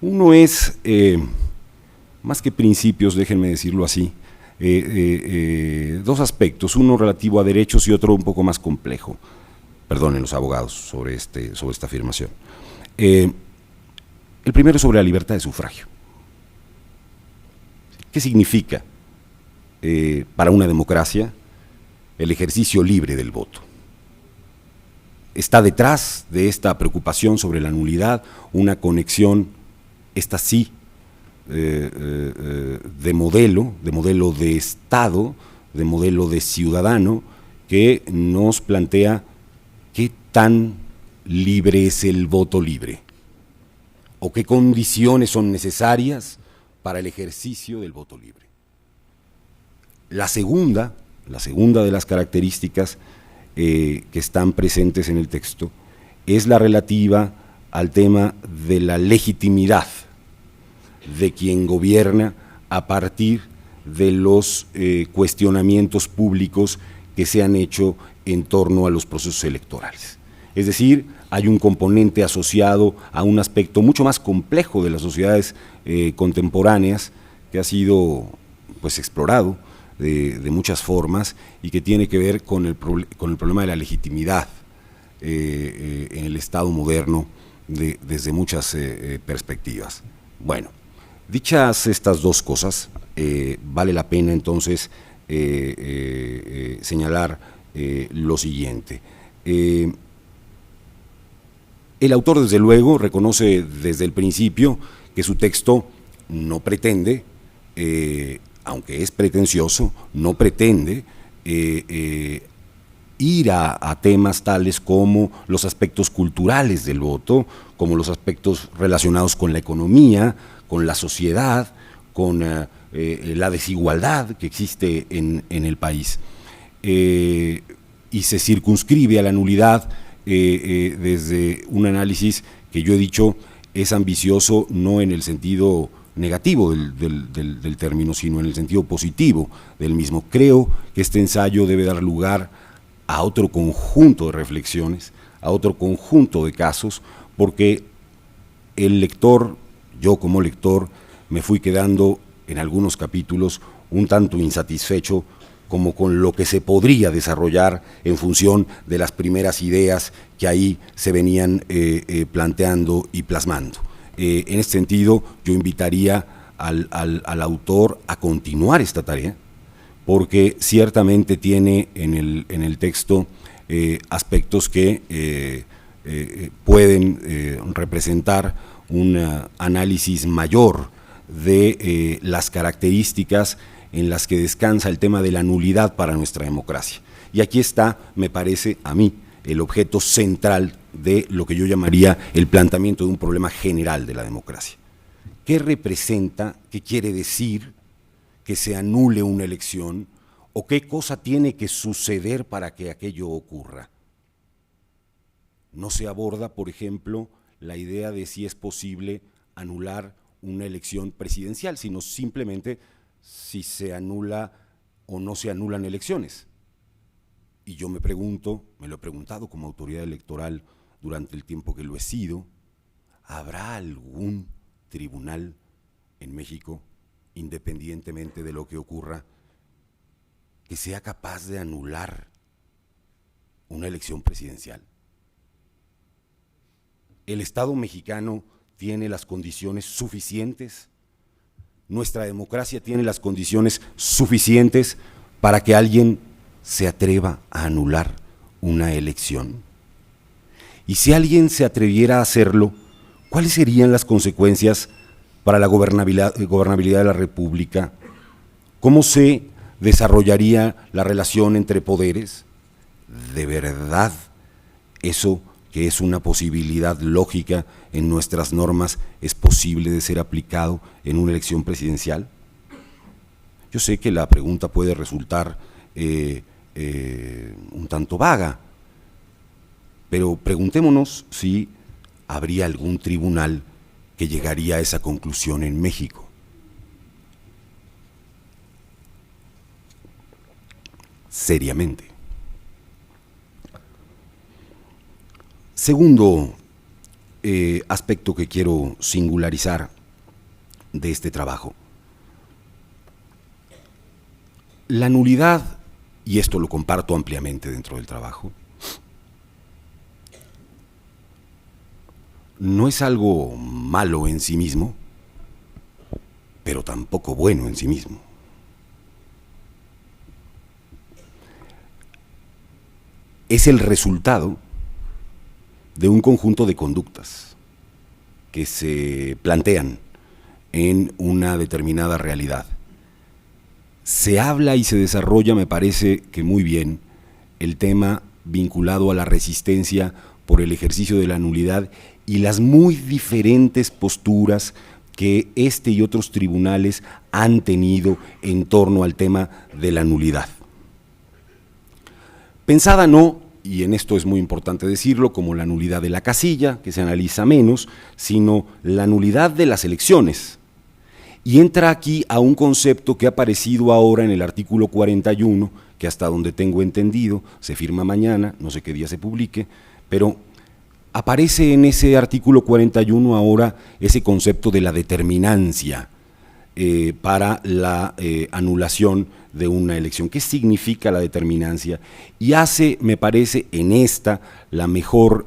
Uno es, más que principios, déjenme decirlo así, dos aspectos, uno relativo a derechos y otro un poco más complejo. Perdonen los abogados sobre esta afirmación. El primero sobre la libertad de sufragio. ¿Qué significa para una democracia el ejercicio libre del voto? Está detrás de esta preocupación sobre la nulidad una conexión, esta sí, de modelo de Estado, de modelo de ciudadano, que nos plantea qué tan libre es el voto libre, o qué condiciones son necesarias para el ejercicio del voto libre. La segunda de las características que están presentes en el texto es la relativa al tema de la legitimidad de quien gobierna a partir de los cuestionamientos públicos que se han hecho en torno a los procesos electorales. Es decir, hay un componente asociado a un aspecto mucho más complejo de las sociedades contemporáneas que ha sido pues explorado de muchas formas y que tiene que ver con el problema de la legitimidad en el Estado moderno desde muchas perspectivas. Bueno, dichas estas dos cosas, vale la pena entonces señalar lo siguiente. El autor, desde luego, reconoce desde el principio que su texto no pretende, aunque es pretencioso, no pretende ir a temas tales como los aspectos culturales del voto, como los aspectos relacionados con la economía, con la sociedad, con la desigualdad que existe en el país. Y se circunscribe a la nulidad desde un análisis que yo he dicho es ambicioso no en el sentido negativo del término, sino en el sentido positivo del mismo. Creo que este ensayo debe dar lugar a otro conjunto de reflexiones, a otro conjunto de casos, porque el lector, yo como lector, me fui quedando en algunos capítulos un tanto insatisfecho como con lo que se podría desarrollar en función de las primeras ideas que ahí se venían planteando y plasmando. En este sentido, yo invitaría al autor a continuar esta tarea, porque ciertamente tiene en el texto aspectos que pueden representar un análisis mayor de las características en las que descansa el tema de la nulidad para nuestra democracia. Y aquí está, me parece a mí, el objeto central de lo que yo llamaría el planteamiento de un problema general de la democracia. ¿Qué representa, qué quiere decir que se anule una elección o qué cosa tiene que suceder para que aquello ocurra? No se aborda, por ejemplo, la idea de si es posible anular una elección presidencial, sino simplemente si se anula o no se anulan elecciones. Y yo me pregunto, me lo he preguntado como autoridad electoral durante el tiempo que lo he sido, ¿habrá algún tribunal en México, independientemente de lo que ocurra, que sea capaz de anular una elección presidencial? ¿El Estado mexicano tiene las condiciones suficientes? ¿Nuestra democracia tiene las condiciones suficientes para que alguien se atreva a anular una elección? Y si alguien se atreviera a hacerlo, ¿cuáles serían las consecuencias para la gobernabilidad de la República? ¿Cómo se desarrollaría la relación entre poderes? ¿De verdad eso que es una posibilidad lógica en nuestras normas es posible de ser aplicado en una elección presidencial? Yo sé que la pregunta puede resultar un tanto vaga, pero preguntémonos si habría algún tribunal que llegaría a esa conclusión en México. Seriamente. Segundo aspecto que quiero singularizar de este trabajo. La nulidad, y esto lo comparto ampliamente dentro del trabajo, no es algo malo en sí mismo, pero tampoco bueno en sí mismo. Es el resultado de un conjunto de conductas que se plantean en una determinada realidad. Se habla y se desarrolla, me parece que muy bien, el tema vinculado a la resistencia por el ejercicio de la nulidad y las muy diferentes posturas que este y otros tribunales han tenido en torno al tema de la nulidad. Pensada no, y en esto es muy importante decirlo, como la nulidad de la casilla, que se analiza menos, sino la nulidad de las elecciones. Y entra aquí a un concepto que ha aparecido ahora en el artículo 41, que hasta donde tengo entendido, se firma mañana, no sé qué día se publique, pero aparece en ese artículo 41 ahora ese concepto de la determinancia, para la anulación de una elección. ¿Qué significa la determinancia? Y hace, me parece, en esta, la mejor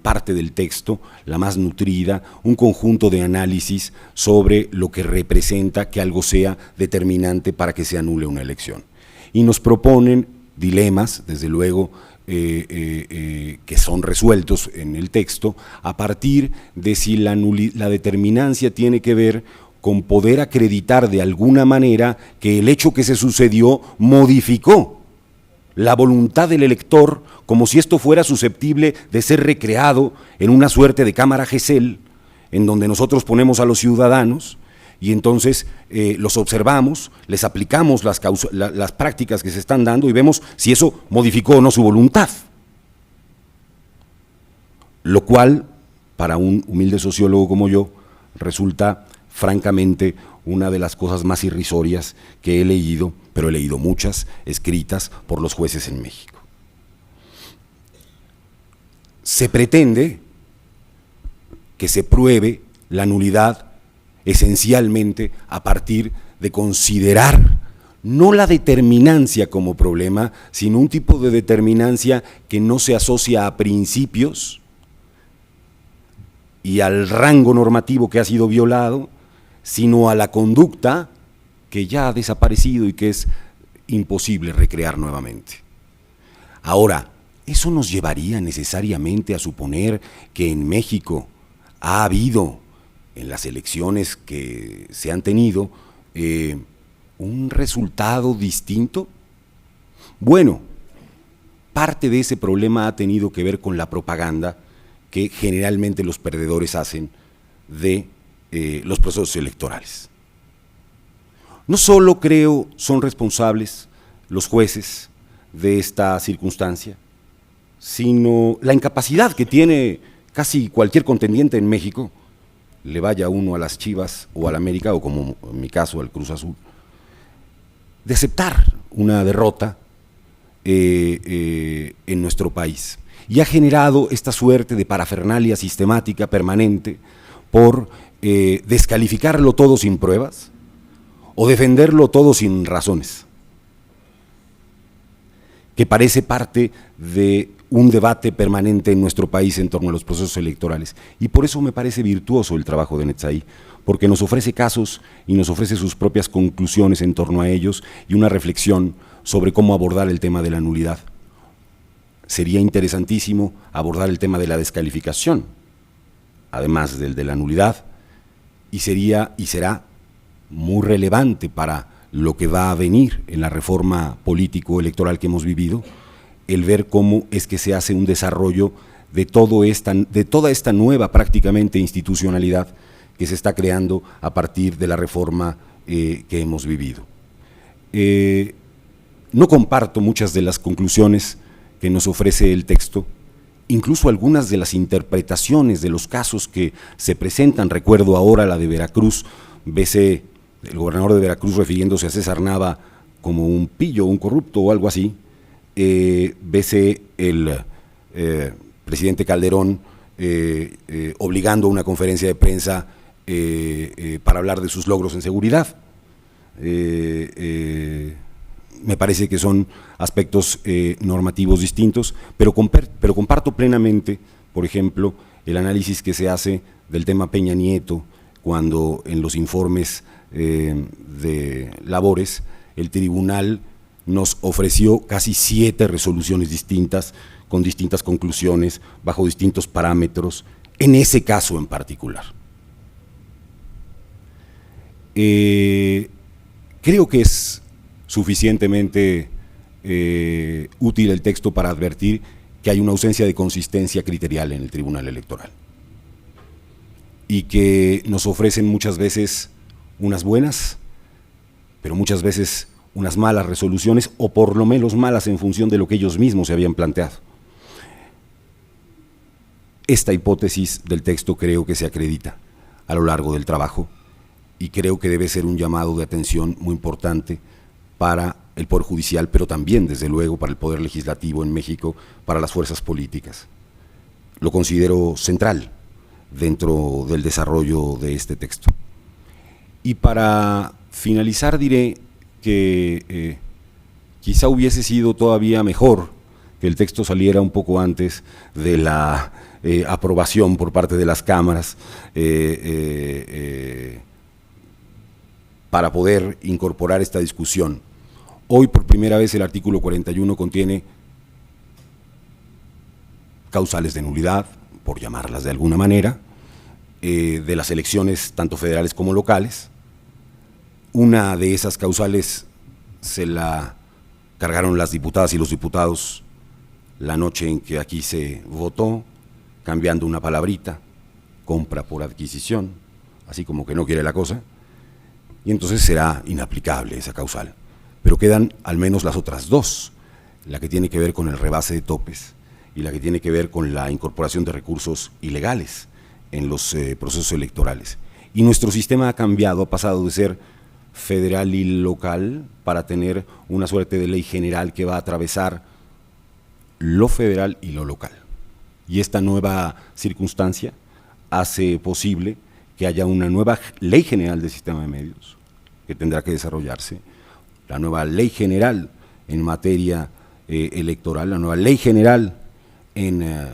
parte del texto, la más nutrida, un conjunto de análisis sobre lo que representa que algo sea determinante para que se anule una elección. Y nos proponen dilemas, desde luego, que son resueltos en el texto, a partir de si la determinancia tiene que ver con poder acreditar de alguna manera que el hecho que se sucedió modificó la voluntad del elector, como si esto fuera susceptible de ser recreado en una suerte de cámara Gesell, en donde nosotros ponemos a los ciudadanos y entonces los observamos, les aplicamos las prácticas que se están dando y vemos si eso modificó o no su voluntad. Lo cual, para un humilde sociólogo como yo, resulta francamente una de las cosas más irrisorias que he leído, pero he leído muchas, escritas por los jueces en México. Se pretende que se pruebe la nulidad esencialmente a partir de considerar no la determinancia como problema, sino un tipo de determinancia que no se asocia a principios y al rango normativo que ha sido violado, sino a la conducta que ya ha desaparecido y que es imposible recrear nuevamente. Ahora, ¿eso nos llevaría necesariamente a suponer que en México ha habido, en las elecciones que se han tenido, un resultado distinto? Bueno, parte de ese problema ha tenido que ver con la propaganda que generalmente los perdedores hacen de los procesos electorales. No solo creo son responsables los jueces de esta circunstancia, sino la incapacidad que tiene casi cualquier contendiente en México, le vaya uno a las Chivas o al América, o como en mi caso al Cruz Azul, de aceptar una derrota en nuestro país. Y ha generado esta suerte de parafernalia sistemática permanente por descalificarlo todo sin pruebas o defenderlo todo sin razones, que parece parte de un debate permanente en nuestro país en torno a los procesos electorales. Y por eso me parece virtuoso el trabajo de Netzaí, porque nos ofrece casos y nos ofrece sus propias conclusiones en torno a ellos y una reflexión sobre cómo abordar el tema de la nulidad. Sería interesantísimo abordar el tema de la descalificación, además del de la nulidad, y sería y será muy relevante para lo que va a venir en la reforma político-electoral que hemos vivido, el ver cómo es que se hace un desarrollo de toda esta nueva prácticamente institucionalidad que se está creando a partir de la reforma que hemos vivido. No comparto muchas de las conclusiones que nos ofrece el texto, incluso algunas de las interpretaciones de los casos que se presentan. Recuerdo ahora la de Veracruz, vese el gobernador de Veracruz refiriéndose a César Nava como un pillo, un corrupto o algo así, vese el presidente Calderón obligando a una conferencia de prensa para hablar de sus logros en seguridad. Me parece que son aspectos normativos distintos, pero comparto plenamente, por ejemplo, el análisis que se hace del tema Peña Nieto, cuando en los informes de labores el tribunal nos ofreció casi 7 resoluciones distintas, con distintas conclusiones, bajo distintos parámetros, en ese caso en particular. Creo que es suficientemente útil el texto para advertir que hay una ausencia de consistencia criterial en el Tribunal Electoral y que nos ofrecen muchas veces unas buenas, pero muchas veces unas malas resoluciones, o por lo menos malas en función de lo que ellos mismos se habían planteado. Esta hipótesis del texto creo que se acredita a lo largo del trabajo y creo que debe ser un llamado de atención muy importante para el Poder Judicial, pero también, desde luego, para el Poder Legislativo en México, para las fuerzas políticas. Lo considero central dentro del desarrollo de este texto. Y para finalizar diré que quizá hubiese sido todavía mejor que el texto saliera un poco antes de la aprobación por parte de las cámaras para poder incorporar esta discusión. Hoy por primera vez el artículo 41 contiene causales de nulidad, por llamarlas de alguna manera, de las elecciones tanto federales como locales. Una de esas causales se la cargaron las diputadas y los diputados la noche en que aquí se votó, cambiando una palabrita, compra por adquisición, así como que no quiere la cosa, y entonces será inaplicable esa causal. Pero quedan al menos las otras dos, la que tiene que ver con el rebase de topes y la que tiene que ver con la incorporación de recursos ilegales en los procesos electorales. Y nuestro sistema ha cambiado, ha pasado de ser federal y local para tener una suerte de ley general que va a atravesar lo federal y lo local. Y esta nueva circunstancia hace posible que haya una nueva ley general del sistema de medios que tendrá que desarrollarse, la nueva ley general en materia electoral, la nueva ley general de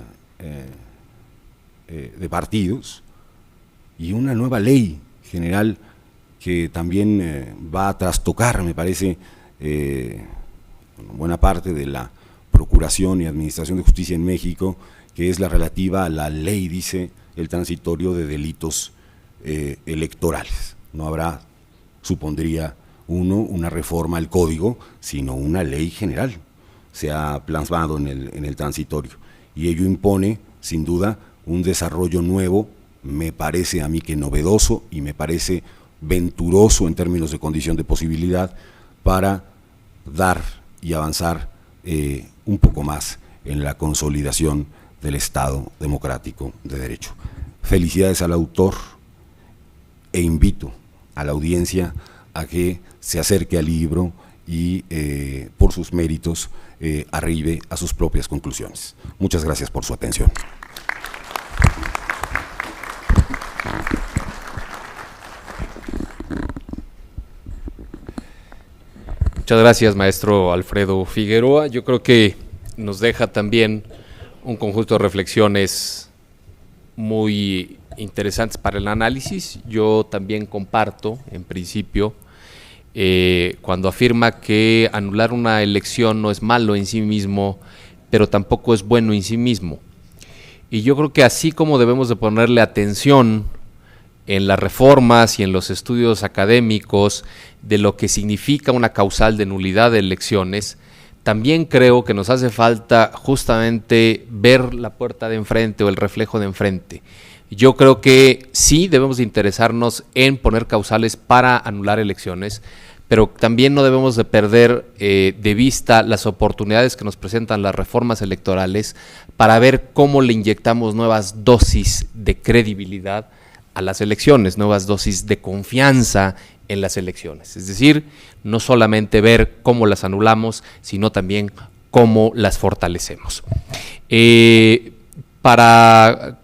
partidos y una nueva ley general que también va a trastocar, me parece, buena parte de la Procuración y Administración de Justicia en México, que es la relativa a la ley, dice el transitorio, de delitos electorales. No habrá, supondría uno, una reforma al código, sino una ley general. Se ha plasmado en el transitorio. Y ello impone, sin duda, un desarrollo nuevo, me parece a mí que novedoso y me parece venturoso en términos de condición de posibilidad para dar y avanzar un poco más en la consolidación del Estado democrático de derecho. Felicidades al autor e invito a la audiencia a que se acerque al libro y por sus méritos arribe a sus propias conclusiones. Muchas gracias por su atención. Muchas gracias, maestro Alfredo Figueroa. Yo creo que nos deja también un conjunto de reflexiones muy interesantes para el análisis. Yo también comparto, en principio, cuando afirma que anular una elección no es malo en sí mismo, pero tampoco es bueno en sí mismo. Y yo creo que así como debemos de ponerle atención en las reformas y en los estudios académicos de lo que significa una causal de nulidad de elecciones, también creo que nos hace falta justamente ver la puerta de enfrente o el reflejo de enfrente. Yo creo que sí debemos de interesarnos en poner causales para anular elecciones, pero también no debemos de perder de vista las oportunidades que nos presentan las reformas electorales para ver cómo le inyectamos nuevas dosis de credibilidad a las elecciones, nuevas dosis de confianza en las elecciones. Es decir, no solamente ver cómo las anulamos, sino también cómo las fortalecemos. Para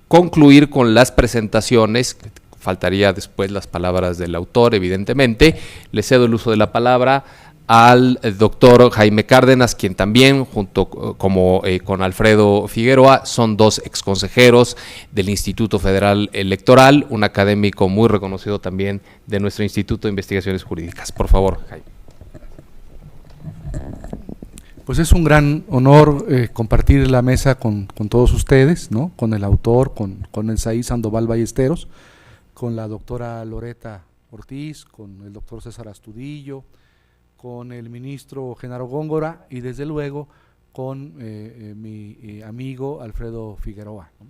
concluir con las presentaciones, faltaría después las palabras del autor, evidentemente, le cedo el uso de la palabra al doctor Jaime Cárdenas, quien también, junto con Alfredo Figueroa, son dos exconsejeros del Instituto Federal Electoral, un académico muy reconocido también de nuestro Instituto de Investigaciones Jurídicas. Por favor, Jaime. Pues es un gran honor compartir la mesa con todos ustedes, ¿no? Con el autor, con el Saí Sandoval Ballesteros, con la doctora Loreta Ortiz, con el doctor César Astudillo, con el ministro Genaro Góngora y desde luego con mi amigo Alfredo Figueroa, ¿no?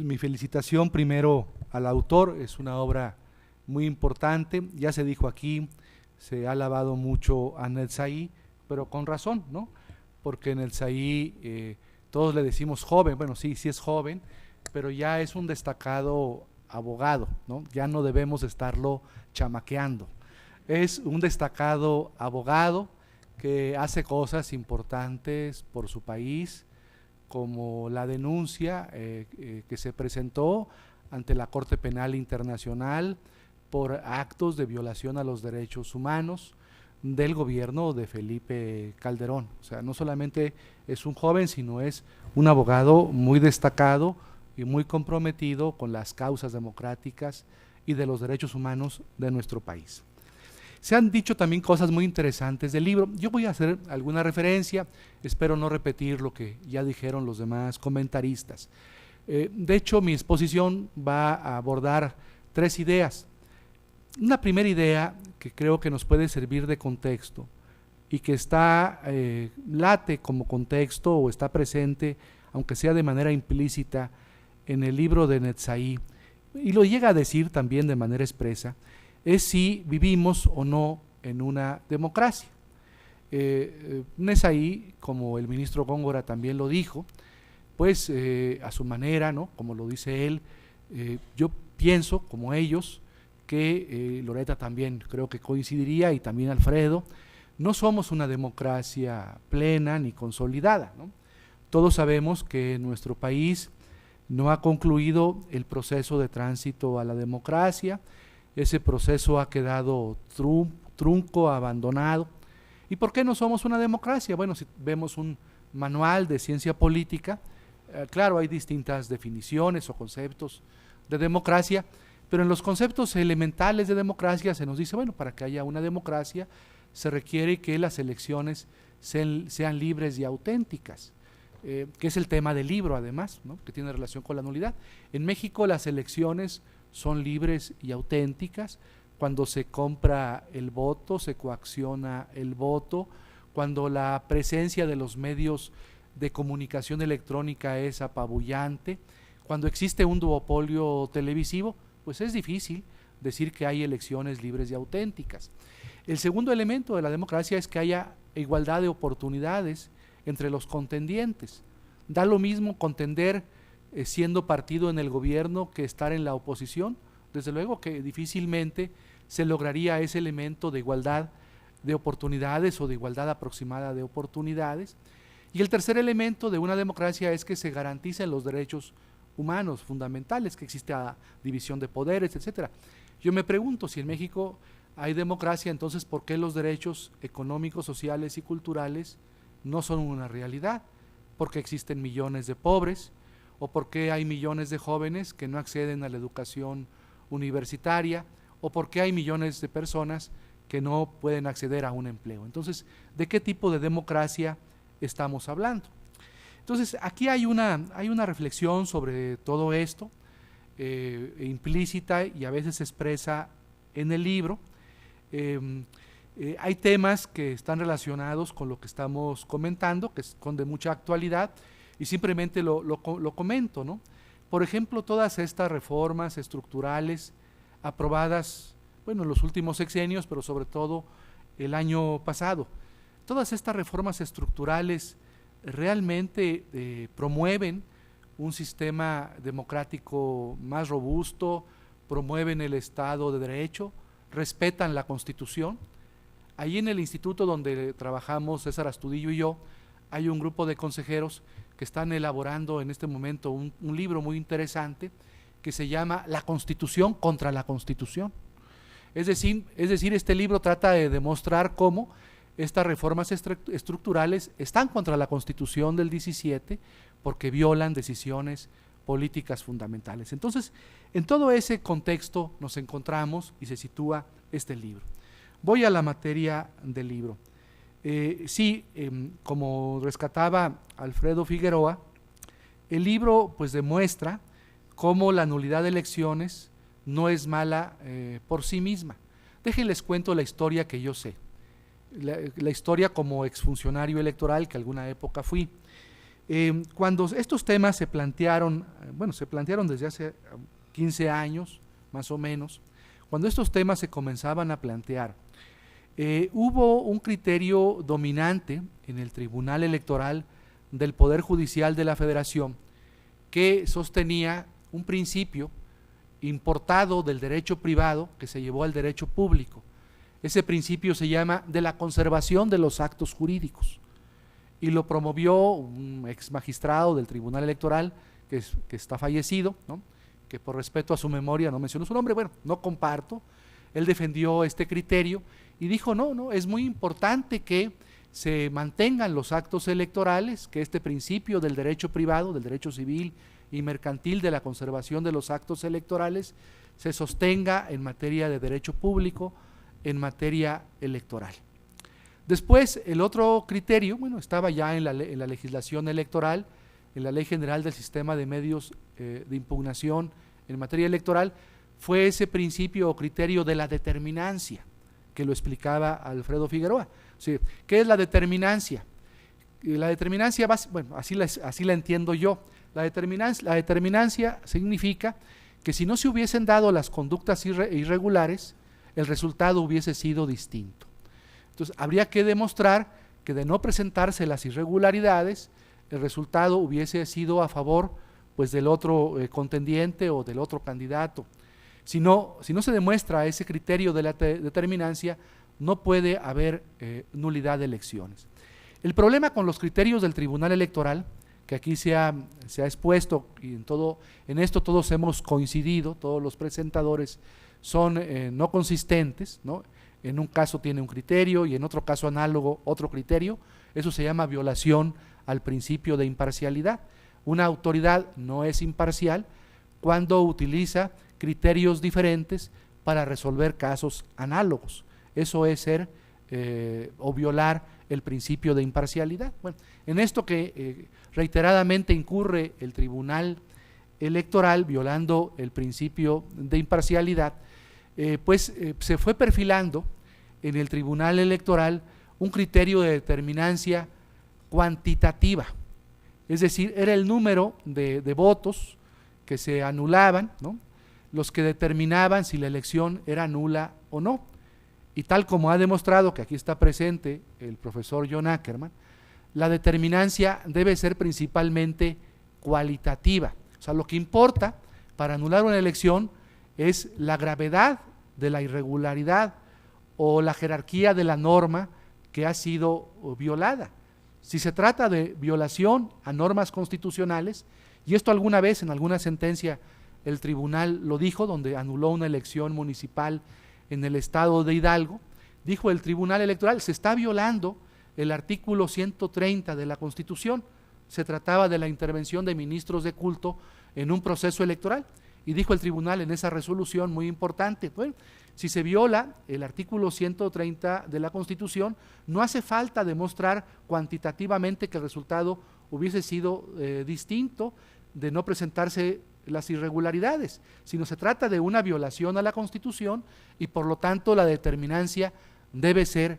Mi felicitación primero al autor, es una obra muy importante, ya se dijo aquí, se ha alabado mucho a Nel Saí, pero con razón, ¿no? Porque en el Saí todos le decimos joven, bueno, sí es joven, pero ya es un destacado abogado, ¿no? Ya no debemos estarlo chamaqueando. Es un destacado abogado que hace cosas importantes por su país, como la denuncia que se presentó ante la Corte Penal Internacional por actos de violación a los derechos humanos del gobierno de Felipe Calderón. O sea, no solamente es un joven, sino es un abogado muy destacado y muy comprometido con las causas democráticas y de los derechos humanos de nuestro país. Se han dicho también cosas muy interesantes del libro. Yo voy a hacer alguna referencia, espero no repetir lo que ya dijeron los demás comentaristas. De hecho, mi exposición va a abordar 3 ideas. Una primera idea que creo que nos puede servir de contexto y que está, late como contexto o está presente, aunque sea de manera implícita, en el libro de Netzaí, y lo llega a decir también de manera expresa, es si vivimos o no en una democracia. Netzaí, como el ministro Góngora también lo dijo, pues a su manera, ¿no? Como lo dice él, yo pienso, como ellos, que Loreta también creo que coincidiría, y también Alfredo, no somos una democracia plena ni consolidada, ¿no? Todos sabemos que nuestro país no ha concluido el proceso de tránsito a la democracia, ese proceso ha quedado trunco, abandonado. ¿Y por qué no somos una democracia? Bueno, si vemos un manual de ciencia política, claro, hay distintas definiciones o conceptos de democracia, pero en los conceptos elementales de democracia se nos dice, bueno, para que haya una democracia se requiere que las elecciones sean libres y auténticas, que es el tema del libro además, ¿no? Que tiene relación con la nulidad. En México las elecciones son libres y auténticas cuando se compra el voto, se coacciona el voto, cuando la presencia de los medios de comunicación electrónica es apabullante, cuando existe un duopolio televisivo, pues es difícil decir que hay elecciones libres y auténticas. El segundo elemento de la democracia es que haya igualdad de oportunidades entre los contendientes. Da lo mismo contender siendo partido en el gobierno que estar en la oposición. Desde luego que difícilmente se lograría ese elemento de igualdad de oportunidades o de igualdad aproximada de oportunidades. Y el tercer elemento de una democracia es que se garanticen los derechos humanos fundamentales, que exista división de poderes, etcétera. Yo me pregunto, si en México hay democracia, entonces ¿por qué los derechos económicos, sociales y culturales no son una realidad? ¿Por qué existen millones de pobres? ¿O por qué hay millones de jóvenes que no acceden a la educación universitaria? ¿O por qué hay millones de personas que no pueden acceder a un empleo? Entonces, ¿de qué tipo de democracia estamos hablando? Entonces, aquí hay una reflexión sobre todo esto, implícita y a veces expresa en el libro. Hay temas que están relacionados con lo que estamos comentando, que son de mucha actualidad, y simplemente lo comento, ¿no? Por ejemplo, todas estas reformas estructurales aprobadas, bueno, en los últimos sexenios, pero sobre todo el año pasado, todas estas reformas estructurales realmente promueven un sistema democrático más robusto, promueven el Estado de Derecho, respetan la Constitución. Ahí en el instituto donde trabajamos César Astudillo y yo, hay un grupo de consejeros que están elaborando en este momento un libro muy interesante que se llama La Constitución contra la Constitución. Es decir, este libro trata de demostrar cómo estas reformas estructurales están contra la Constitución del 17 porque violan decisiones políticas fundamentales. Entonces, en todo ese contexto nos encontramos y se sitúa este libro. Voy a la materia del libro. Como rescataba Alfredo Figueroa, el libro pues demuestra cómo la nulidad de elecciones no es mala por sí misma. Déjenles cuento la historia que yo sé, la historia como exfuncionario electoral que alguna época fui. Cuando estos temas se plantearon desde hace 15 años, más o menos, cuando estos temas se comenzaban a plantear, hubo un criterio dominante en el Tribunal Electoral del Poder Judicial de la Federación que sostenía un principio importado del derecho privado que se llevó al derecho público. Ese principio se llama de la conservación de los actos jurídicos y lo promovió un ex magistrado del Tribunal Electoral que está fallecido, ¿no? que por respeto a su memoria no menciono su nombre, bueno, no comparto. Él defendió este criterio y dijo, no, es muy importante que se mantengan los actos electorales, que este principio del derecho privado, del derecho civil y mercantil de la conservación de los actos electorales se sostenga en materia de derecho público, en materia electoral. Después, el otro criterio, bueno, estaba ya en la legislación electoral, en la Ley General del Sistema de Medios de Impugnación en materia electoral, fue ese principio o criterio de la determinancia, que lo explicaba Alfredo Figueroa. O sea, ¿qué es la determinancia? La determinancia, bueno, así la entiendo yo. La determinancia significa que si no se hubiesen dado las conductas irregulares, el resultado hubiese sido distinto. Entonces, habría que demostrar que de no presentarse las irregularidades, el resultado hubiese sido a favor pues del otro contendiente o del otro candidato. Si no se demuestra ese criterio de la determinancia, no puede haber nulidad de elecciones. El problema con los criterios del Tribunal Electoral, que aquí se ha expuesto, y en esto todos hemos coincidido, todos los presentadores son no consistentes, ¿no? En un caso tiene un criterio y en otro caso análogo otro criterio. Eso se llama violación al principio de imparcialidad. Una autoridad no es imparcial cuando utiliza criterios diferentes para resolver casos análogos. Eso es ser o violar el principio de imparcialidad. Bueno, en esto que reiteradamente incurre el Tribunal Electoral violando el principio de imparcialidad, se fue perfilando en el Tribunal Electoral un criterio de determinancia cuantitativa, es decir, era el número de votos que se anulaban, ¿no?, los que determinaban si la elección era nula o no. Y tal como ha demostrado, que aquí está presente el profesor John Ackerman, la determinancia debe ser principalmente cualitativa. O sea, lo que importa para anular una elección es la gravedad de la irregularidad o la jerarquía de la norma que ha sido violada. Si se trata de violación a normas constitucionales, y esto alguna vez en alguna sentencia el tribunal lo dijo, donde anuló una elección municipal en el estado de Hidalgo, dijo el Tribunal Electoral, se está violando el artículo 130 de la Constitución. Se trataba de la intervención de ministros de culto en un proceso electoral, y dijo el tribunal en esa resolución muy importante, bueno, si se viola el artículo 130 de la Constitución, no hace falta demostrar cuantitativamente que el resultado hubiese sido distinto de no presentarse las irregularidades, sino se trata de una violación a la Constitución y por lo tanto la determinancia debe ser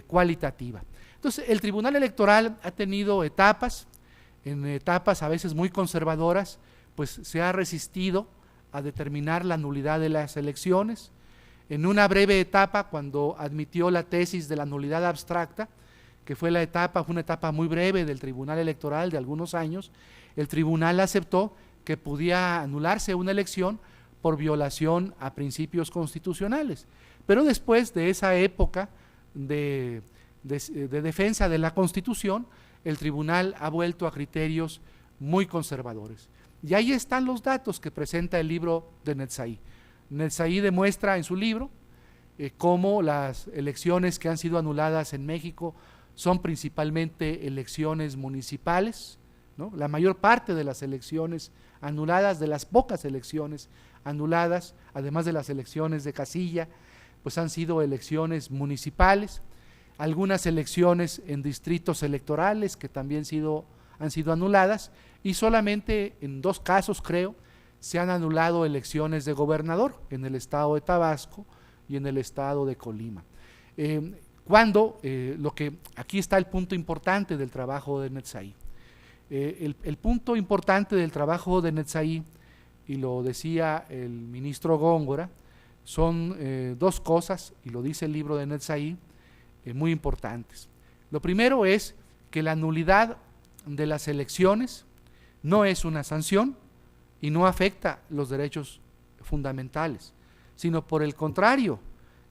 cualitativa. Entonces, el Tribunal Electoral ha tenido etapas, en etapas a veces muy conservadoras, pues se ha resistido a determinar la nulidad de las elecciones. En una breve etapa, cuando admitió la tesis de la nulidad abstracta, que fue una etapa muy breve del Tribunal Electoral de algunos años, el tribunal aceptó que podía anularse una elección por violación a principios constitucionales. Pero después de esa época de defensa de la Constitución, el tribunal ha vuelto a criterios muy conservadores. Y ahí están los datos que presenta el libro de Netzaí. Netzaí demuestra en su libro cómo las elecciones que han sido anuladas en México son principalmente elecciones municipales, ¿no? La mayor parte de las elecciones anuladas, de las pocas elecciones anuladas, además de las elecciones de casilla, pues han sido elecciones municipales, algunas elecciones en distritos electorales que también han sido anuladas, y solamente en 2 casos, creo, se han anulado elecciones de gobernador, en el estado de Tabasco y en el estado de Colima. Aquí está el punto importante del trabajo de Netzaí. El punto importante del trabajo de Netzaí, y lo decía el ministro Góngora, son 2 cosas, y lo dice el libro de Netzaí, muy importantes. Lo primero es que la nulidad de las elecciones no es una sanción y no afecta los derechos fundamentales, sino por el contrario,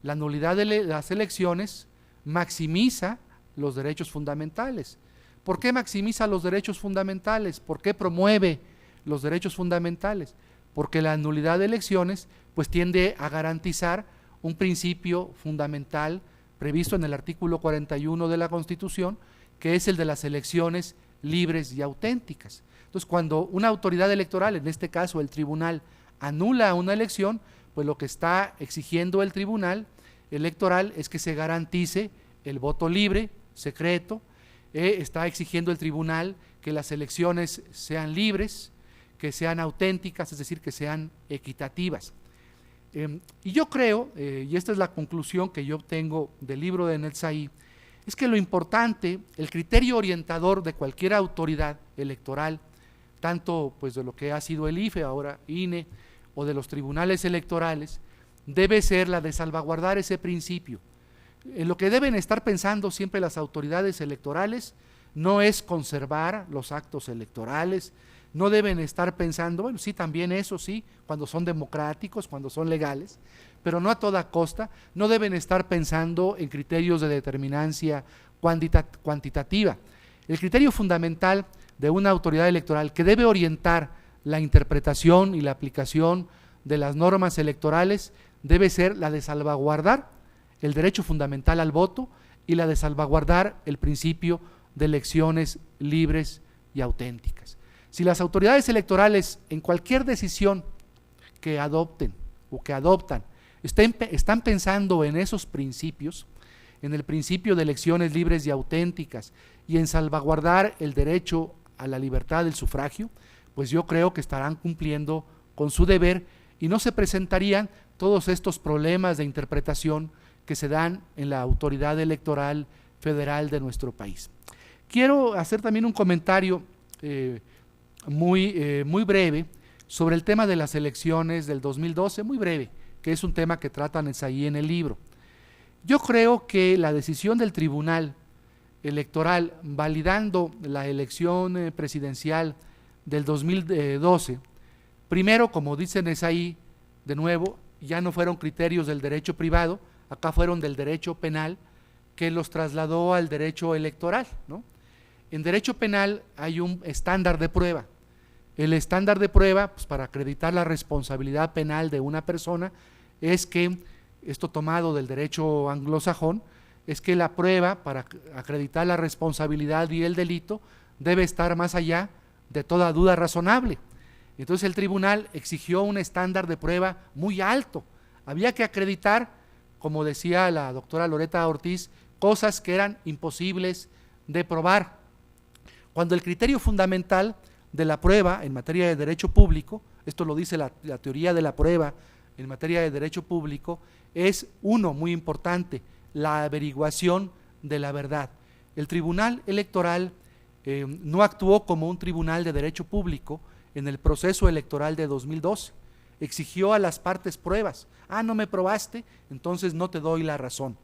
la nulidad de las elecciones maximiza los derechos fundamentales. ¿Por qué maximiza los derechos fundamentales? ¿Por qué promueve los derechos fundamentales? porque la nulidad de elecciones pues tiende a garantizar un principio fundamental previsto en el artículo 41 de la Constitución, que es el de las elecciones libres y auténticas. Entonces, cuando una autoridad electoral, en este caso el tribunal, anula una elección, pues lo que está exigiendo el tribunal electoral es que se garantice el voto libre, secreto, está exigiendo el tribunal que las elecciones sean libres, que sean auténticas, es decir, que sean equitativas. Y yo creo, y esta es la conclusión que yo obtengo del libro de Netzaí, es que lo importante, el criterio orientador de cualquier autoridad electoral, tanto pues de lo que ha sido el IFE, ahora INE, o de los tribunales electorales, debe ser la de salvaguardar ese principio. En lo que deben estar pensando siempre las autoridades electorales no es conservar los actos electorales, no deben estar pensando, bueno, sí, también eso sí, cuando son democráticos, cuando son legales, pero no a toda costa. No deben estar pensando en criterios de determinancia cuantitativa. El criterio fundamental de una autoridad electoral que debe orientar la interpretación y la aplicación de las normas electorales debe ser la de salvaguardar el derecho fundamental al voto y la de salvaguardar el principio de elecciones libres y auténticas. Si las autoridades electorales en cualquier decisión que adopten o que adoptan están pensando en esos principios, en el principio de elecciones libres y auténticas y en salvaguardar el derecho a la libertad del sufragio, pues yo creo que estarán cumpliendo con su deber y no se presentarían todos estos problemas de interpretación que se dan en la autoridad electoral federal de nuestro país. Quiero hacer también un comentario muy breve sobre el tema de las elecciones del 2012, muy breve, que es un tema que tratan ahí en el libro. Yo creo que la decisión del Tribunal Electoral validando la elección presidencial del 2012, primero, como dicen ahí, de nuevo, ya no fueron criterios del derecho privado, acá fueron del derecho penal, que los trasladó al derecho electoral, ¿no? En derecho penal hay un estándar de prueba. El estándar de prueba, pues, para acreditar la responsabilidad penal de una persona, es que, esto tomado del derecho anglosajón, es que la prueba para acreditar la responsabilidad y el delito debe estar más allá de toda duda razonable. Entonces el tribunal exigió un estándar de prueba muy alto. Había que acreditar, como decía la doctora Loreta Ortiz, cosas que eran imposibles de probar. Cuando el criterio fundamental de la prueba en materia de derecho público, esto lo dice la teoría de la prueba en materia de derecho público, es uno muy importante, la averiguación de la verdad. El Tribunal Electoral no actuó como un tribunal de derecho público en el proceso electoral de 2012, exigió a las partes pruebas. No me probaste, entonces no te doy la razón.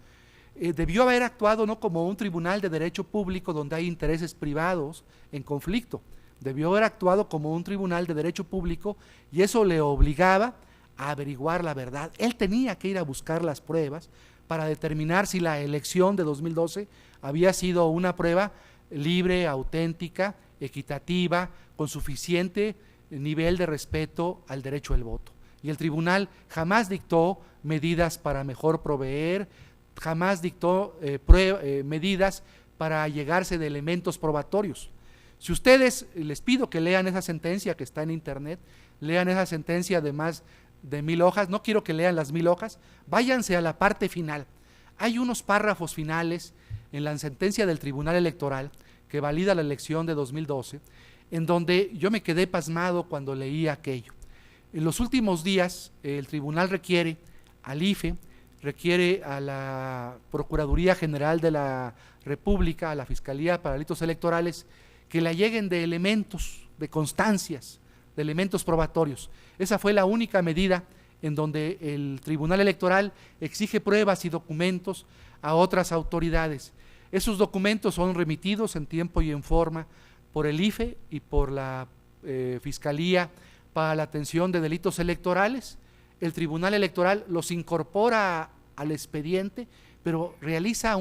Debió haber actuado no como un tribunal de derecho público donde hay intereses privados en conflicto, debió haber actuado como un tribunal de derecho público y eso le obligaba a averiguar la verdad. Él tenía que ir a buscar las pruebas para determinar si la elección de 2012 había sido una prueba libre, auténtica, equitativa, con suficiente nivel de respeto al derecho al voto. Y el tribunal jamás dictó medidas para mejor proveer, jamás dictó medidas para llegarse de elementos probatorios. Si ustedes, les pido que lean esa sentencia que está en internet, lean esa sentencia de más de 1000 hojas, no quiero que lean las 1000 hojas, váyanse a la parte final. Hay unos párrafos finales en la sentencia del Tribunal Electoral que valida la elección de 2012, en donde yo me quedé pasmado cuando leí aquello. En los últimos días, el tribunal requiere al IFE, requiere a la Procuraduría General de la República, a la Fiscalía para Delitos Electorales, que la lleguen de elementos, de constancias, de elementos probatorios. Esa fue la única medida en donde el Tribunal Electoral exige pruebas y documentos a otras autoridades. Esos documentos son remitidos en tiempo y en forma por el IFE y por la Fiscalía para la Atención de Delitos Electorales. El Tribunal Electoral los incorpora al expediente, pero realiza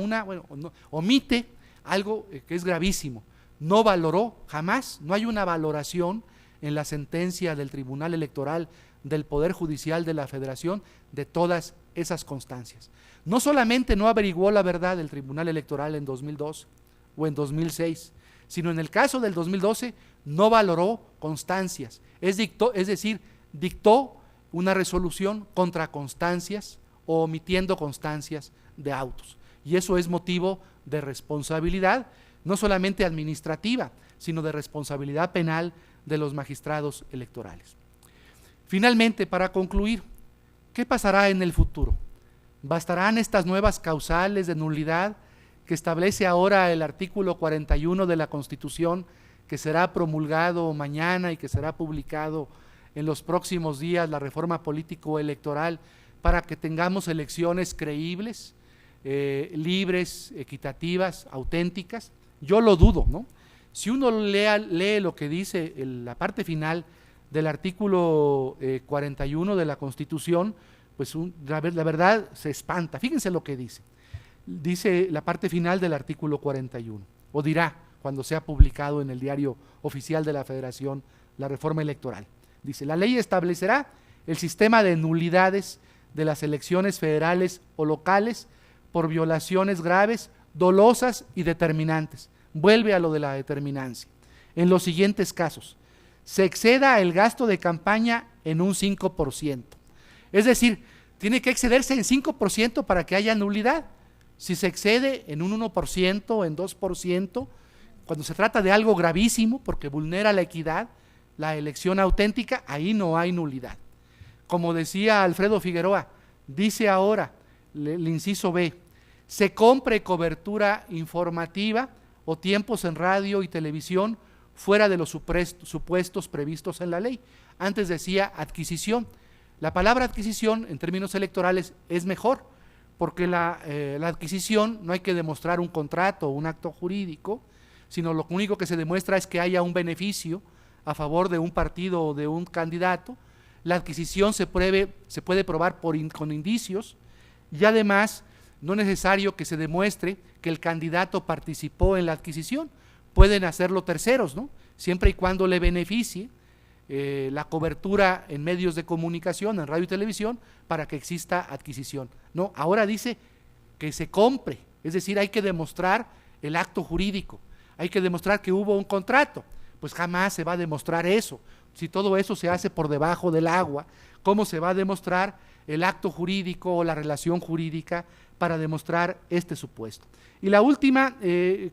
omite algo que es gravísimo. No valoró jamás, no hay una valoración en la sentencia del Tribunal Electoral del Poder Judicial de la Federación de todas esas constancias. No solamente no averiguó la verdad del Tribunal Electoral en 2002 o en 2006, sino en el caso del 2012 no valoró constancias, es decir, dictó una resolución contra constancias o omitiendo constancias de autos. Y eso es motivo de responsabilidad, no solamente administrativa, sino de responsabilidad penal de los magistrados electorales. Finalmente, para concluir, ¿qué pasará en el futuro? ¿Bastarán estas nuevas causales de nulidad que establece ahora el artículo 41 de la Constitución, que será promulgado mañana y que será publicado en los próximos días, la reforma político-electoral, para que tengamos elecciones creíbles, libres, equitativas, auténticas? Yo lo dudo, ¿no? Si uno lee lo que dice la parte final del artículo 41 de la Constitución, pues la verdad se espanta. Fíjense lo que dice. Dice la parte final del artículo 41, o dirá cuando sea publicado en el Diario Oficial de la Federación la reforma electoral. Dice: la ley establecerá el sistema de nulidades de las elecciones federales o locales por violaciones graves, dolosas y determinantes. Vuelve a lo de la determinancia. En los siguientes casos: se exceda el gasto de campaña en un 5%. Es decir, tiene que excederse en 5% para que haya nulidad. Si se excede en un 1%, en 2%, cuando se trata de algo gravísimo porque vulnera la equidad, la elección auténtica, ahí no hay nulidad. Como decía Alfredo Figueroa, dice ahora el inciso B: se compre cobertura informativa o tiempos en radio y televisión fuera de los supuestos previstos en la ley. Antes decía adquisición. La palabra adquisición en términos electorales es mejor, porque la adquisición no hay que demostrar un contrato o un acto jurídico, sino lo único que se demuestra es que haya un beneficio a favor de un partido o de un candidato. La adquisición se puede probar con indicios, y además no es necesario que se demuestre que el candidato participó en la adquisición. Pueden hacerlo terceros, ¿no? Siempre y cuando le beneficie la cobertura en medios de comunicación, en radio y televisión, para que exista adquisición. No, ahora dice que se compre, es decir, hay que demostrar el acto jurídico, hay que demostrar que hubo un contrato. Pues jamás se va a demostrar eso. Si todo eso se hace por debajo del agua, ¿cómo se va a demostrar el acto jurídico o la relación jurídica para demostrar este supuesto? Y la última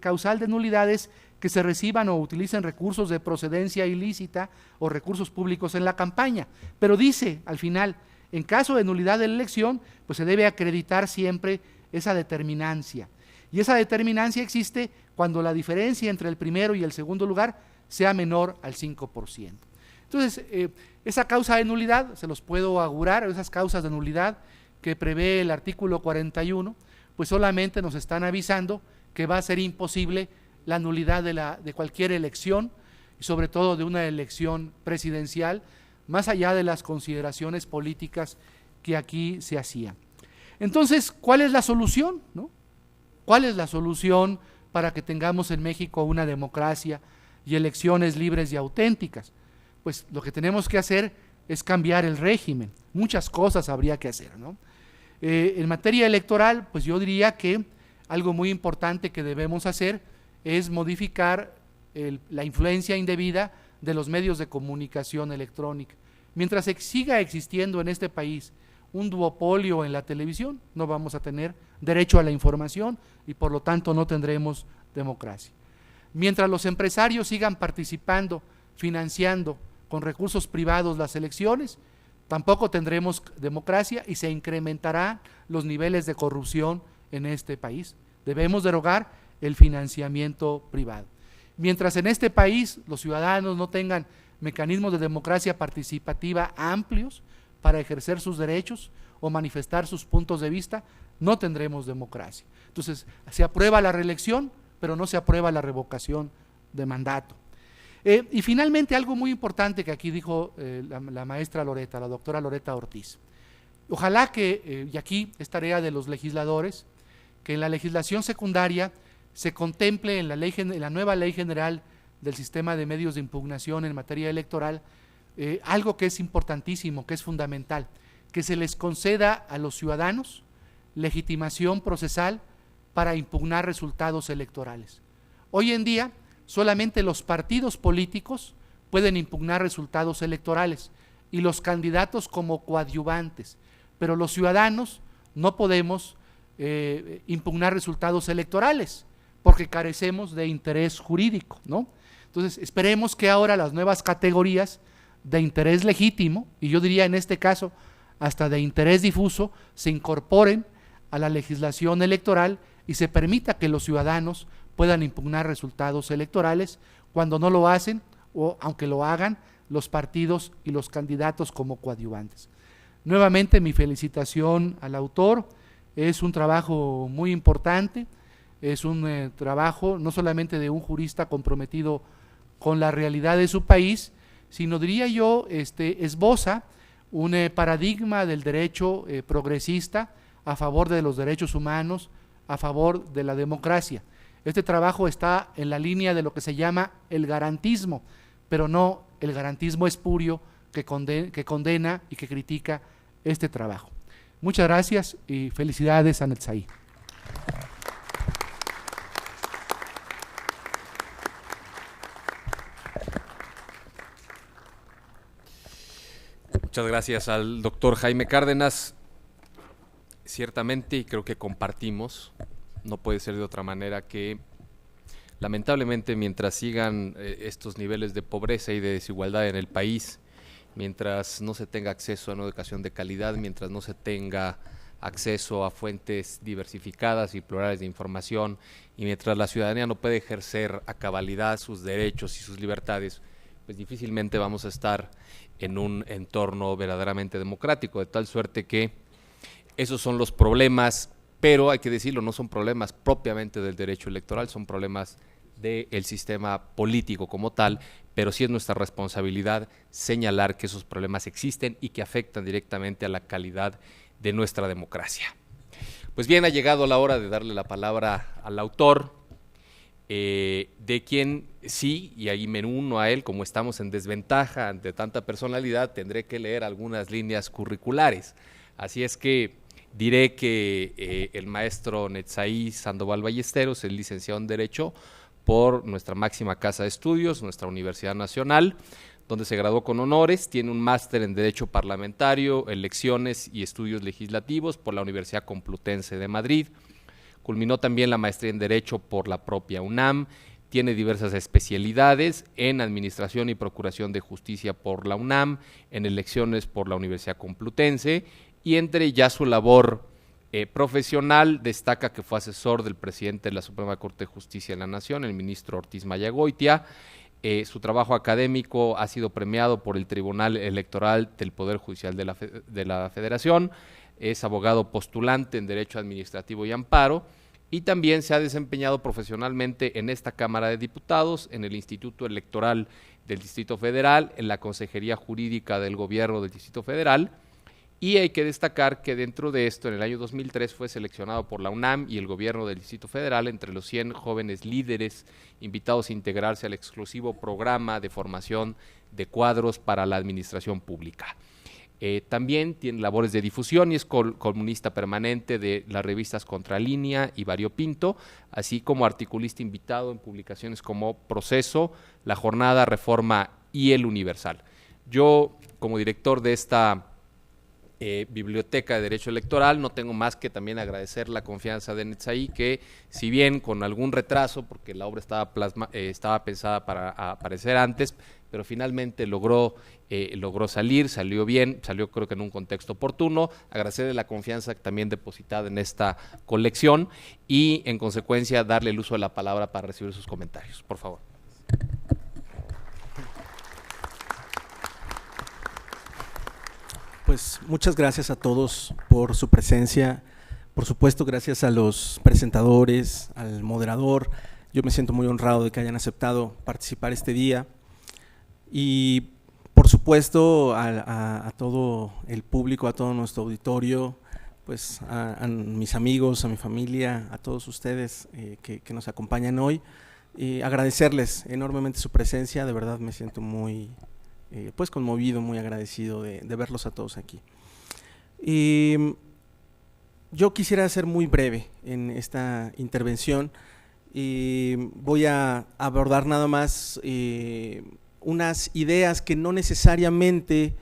causal de nulidad es que se reciban o utilicen recursos de procedencia ilícita o recursos públicos en la campaña. Pero dice al final, en caso de nulidad de la elección, pues se debe acreditar siempre esa determinancia. Y esa determinancia existe cuando la diferencia entre el primero y el segundo lugar sea menor al 5%. Entonces, esa causa de nulidad, se los puedo augurar, esas causas de nulidad que prevé el artículo 41, pues solamente nos están avisando que va a ser imposible la nulidad de cualquier elección, y sobre todo de una elección presidencial, más allá de las consideraciones políticas que aquí se hacían. Entonces, ¿cuál es la solución, no? ¿Cuál es la solución para que tengamos en México una democracia y elecciones libres y auténticas? Pues lo que tenemos que hacer es cambiar el régimen. Muchas cosas habría que hacer, ¿no? En materia electoral, pues yo diría que algo muy importante que debemos hacer es modificar la influencia indebida de los medios de comunicación electrónica. Mientras siga existiendo en este país un duopolio en la televisión, no vamos a tener derecho a la información y por lo tanto no tendremos democracia. Mientras los empresarios sigan participando, financiando con recursos privados las elecciones, tampoco tendremos democracia y se incrementarán los niveles de corrupción en este país. Debemos derogar el financiamiento privado. Mientras en este país los ciudadanos no tengan mecanismos de democracia participativa amplios para ejercer sus derechos o manifestar sus puntos de vista, no tendremos democracia. Entonces, se aprueba la reelección, pero no se aprueba la revocación de mandato. Y finalmente, algo muy importante que aquí dijo la maestra Loreta, la doctora Loreta Ortiz. Ojalá que, y aquí es tarea de los legisladores, que en la legislación secundaria se contemple en la nueva Ley General del sistema de medios de impugnación en materia electoral, algo que es importantísimo, que es fundamental, que se les conceda a los ciudadanos legitimación procesal para impugnar resultados electorales. Hoy en día, solamente los partidos políticos pueden impugnar resultados electorales y los candidatos como coadyuvantes, pero los ciudadanos no podemos impugnar resultados electorales porque carecemos de interés jurídico, ¿no? Entonces, esperemos que ahora las nuevas categorías de interés legítimo, y yo diría en este caso hasta de interés difuso, se incorporen a la legislación electoral y se permita que los ciudadanos puedan impugnar resultados electorales cuando no lo hacen, o aunque lo hagan, los partidos y los candidatos como coadyuvantes. Nuevamente mi felicitación al autor, es un trabajo muy importante, es un trabajo no solamente de un jurista comprometido con la realidad de su país, sino diría yo, esboza un paradigma del derecho progresista a favor de los derechos humanos, a favor de la democracia. Este trabajo está en la línea de lo que se llama el garantismo, pero no el garantismo espurio que condena y que critica este trabajo. Muchas gracias y felicidades a Netzaí. Muchas gracias al doctor Jaime Cárdenas. Ciertamente, y creo que compartimos, no puede ser de otra manera, que lamentablemente mientras sigan estos niveles de pobreza y de desigualdad en el país, mientras no se tenga acceso a una educación de calidad, mientras no se tenga acceso a fuentes diversificadas y plurales de información, y mientras la ciudadanía no puede ejercer a cabalidad sus derechos y sus libertades, pues difícilmente vamos a estar en un entorno verdaderamente democrático, de tal suerte que esos son los problemas, pero hay que decirlo, no son problemas propiamente del derecho electoral, son problemas del sistema político como tal, pero sí es nuestra responsabilidad señalar que esos problemas existen y que afectan directamente a la calidad de nuestra democracia. Pues bien, ha llegado la hora de darle la palabra al autor, de quien sí, y ahí me uno a él, como estamos en desventaja ante tanta personalidad, tendré que leer algunas líneas curriculares. Así es que diré que el maestro Netzaí Sandoval Ballesteros es licenciado en Derecho por nuestra máxima casa de estudios, nuestra Universidad Nacional, donde se graduó con honores, tiene un máster en Derecho Parlamentario, Elecciones y Estudios Legislativos por la Universidad Complutense de Madrid, culminó también la maestría en Derecho por la propia UNAM, tiene diversas especialidades en Administración y Procuración de Justicia por la UNAM, en Elecciones por la Universidad Complutense, y entre ya su labor profesional destaca que fue asesor del presidente de la Suprema Corte de Justicia de la Nación, el ministro Ortiz Mayagoitia. Su trabajo académico ha sido premiado por el Tribunal Electoral del Poder Judicial de la Federación, es abogado postulante en Derecho Administrativo y Amparo, y también se ha desempeñado profesionalmente en esta Cámara de Diputados, en el Instituto Electoral del Distrito Federal, en la Consejería Jurídica del Gobierno del Distrito Federal, y hay que destacar que dentro de esto, en el año 2003, fue seleccionado por la UNAM y el Gobierno del Distrito Federal entre los 100 jóvenes líderes invitados a integrarse al exclusivo programa de formación de cuadros para la administración pública. También tiene labores de difusión y es columnista permanente de las revistas Contralínea y Variopinto, así como articulista invitado en publicaciones como Proceso, La Jornada, Reforma y El Universal. Yo, como director de esta Biblioteca de Derecho Electoral, no tengo más que también agradecer la confianza de Netzaí, que si bien con algún retraso, porque la obra estaba pensada para aparecer antes, pero finalmente logró salir, salió bien, salió creo que en un contexto oportuno. Agradecerle la confianza también depositada en esta colección y en consecuencia darle el uso de la palabra para recibir sus comentarios, por favor. Pues muchas gracias a todos por su presencia, por supuesto gracias a los presentadores, al moderador. Yo me siento muy honrado de que hayan aceptado participar este día y por supuesto a todo el público, a todo nuestro auditorio, pues a mis amigos, a mi familia, a todos ustedes que nos acompañan hoy. agradecerles enormemente su presencia, de verdad me siento muy pues conmovido, muy agradecido de verlos a todos aquí. Yo quisiera ser muy breve en esta intervención y voy a abordar nada más unas ideas que no necesariamente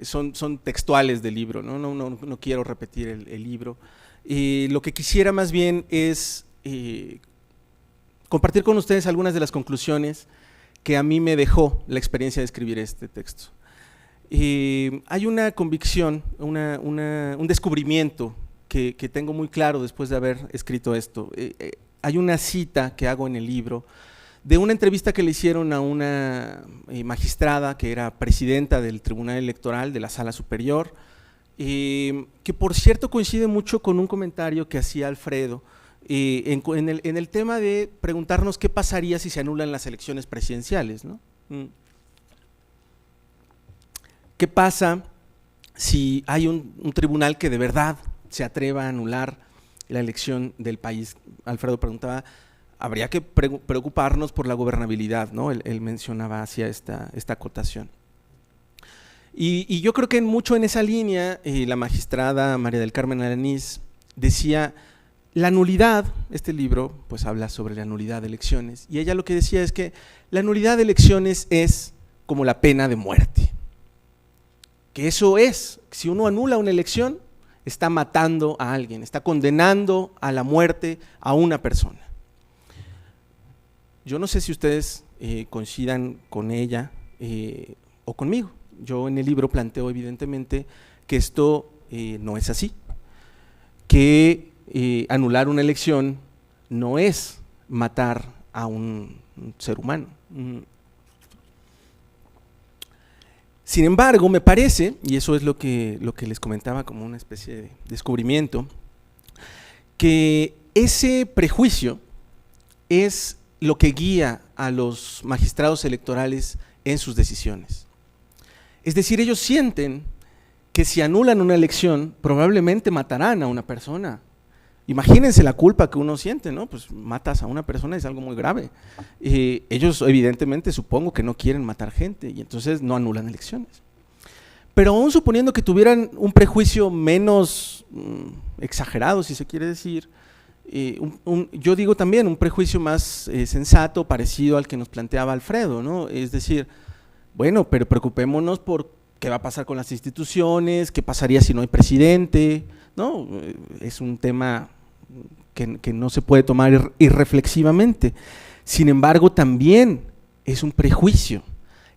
son textuales del libro, no quiero repetir el libro. Lo que quisiera más bien es compartir con ustedes algunas de las conclusiones que a mí me dejó la experiencia de escribir este texto. Hay una convicción, un descubrimiento que tengo muy claro después de haber escrito esto. Hay una cita que hago en el libro de una entrevista que le hicieron a una magistrada que era presidenta del Tribunal Electoral de la Sala Superior, que por cierto coincide mucho con un comentario que hacía Alfredo en el tema de preguntarnos qué pasaría si se anulan las elecciones presidenciales, ¿no? ¿Qué pasa si hay un tribunal que de verdad se atreva a anular la elección del país? Alfredo preguntaba, habría que preocuparnos por la gobernabilidad, ¿no? Él mencionaba hacia esta acotación. Y yo creo que mucho en esa línea, la magistrada María del Carmen Alanís decía, la nulidad, este libro pues habla sobre la nulidad de elecciones, y ella lo que decía es que la nulidad de elecciones es como la pena de muerte. Que eso es, si uno anula una elección, está matando a alguien, está condenando a la muerte a una persona. Yo no sé si ustedes coincidan con ella o conmigo. Yo en el libro planteo evidentemente que esto no es así, que anular una elección no es matar a un ser humano. Sin embargo, me parece, y eso es lo que les comentaba como una especie de descubrimiento, que ese prejuicio es lo que guía a los magistrados electorales en sus decisiones. Es decir, ellos sienten que si anulan una elección, probablemente matarán a una persona. Imagínense la culpa que uno siente, ¿no? Pues matas a una persona, es algo muy grave. Ellos evidentemente supongo que no quieren matar gente y entonces no anulan elecciones. Pero aún suponiendo que tuvieran un prejuicio menos exagerado, si se quiere decir, yo digo también un prejuicio más sensato, parecido al que nos planteaba Alfredo, ¿no? Es decir, bueno, pero preocupémonos por qué va a pasar con las instituciones, qué pasaría si no hay presidente, ¿no? Es un tema que no se puede tomar irreflexivamente. Sin embargo, también es un prejuicio.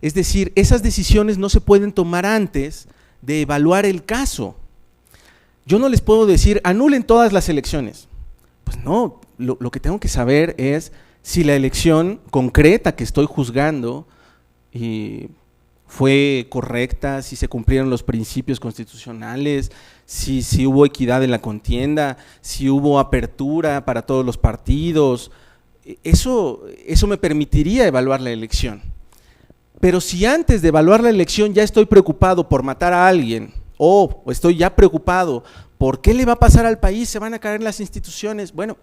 Es decir, esas decisiones no se pueden tomar antes de evaluar el caso. Yo no les puedo decir, anulen todas las elecciones. Pues no, lo que tengo que saber es si la elección concreta que estoy juzgando fue correcta, si se cumplieron los principios constitucionales, si hubo equidad en la contienda, si hubo apertura para todos los partidos. Eso me permitiría evaluar la elección. Pero si antes de evaluar la elección ya estoy preocupado por matar a alguien, o estoy ya preocupado por qué le va a pasar al país, se van a caer las instituciones, bueno,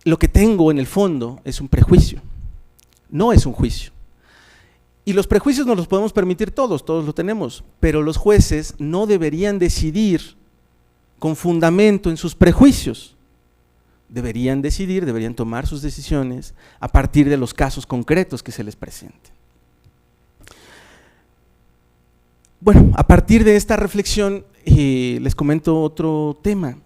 lo que tengo en el fondo es un prejuicio, no es un juicio. Y los prejuicios nos los podemos permitir todos lo tenemos, pero los jueces no deberían decidir con fundamento en sus prejuicios. Deberían decidir, deberían tomar sus decisiones a partir de los casos concretos que se les presenten. Bueno, a partir de esta reflexión les comento otro tema.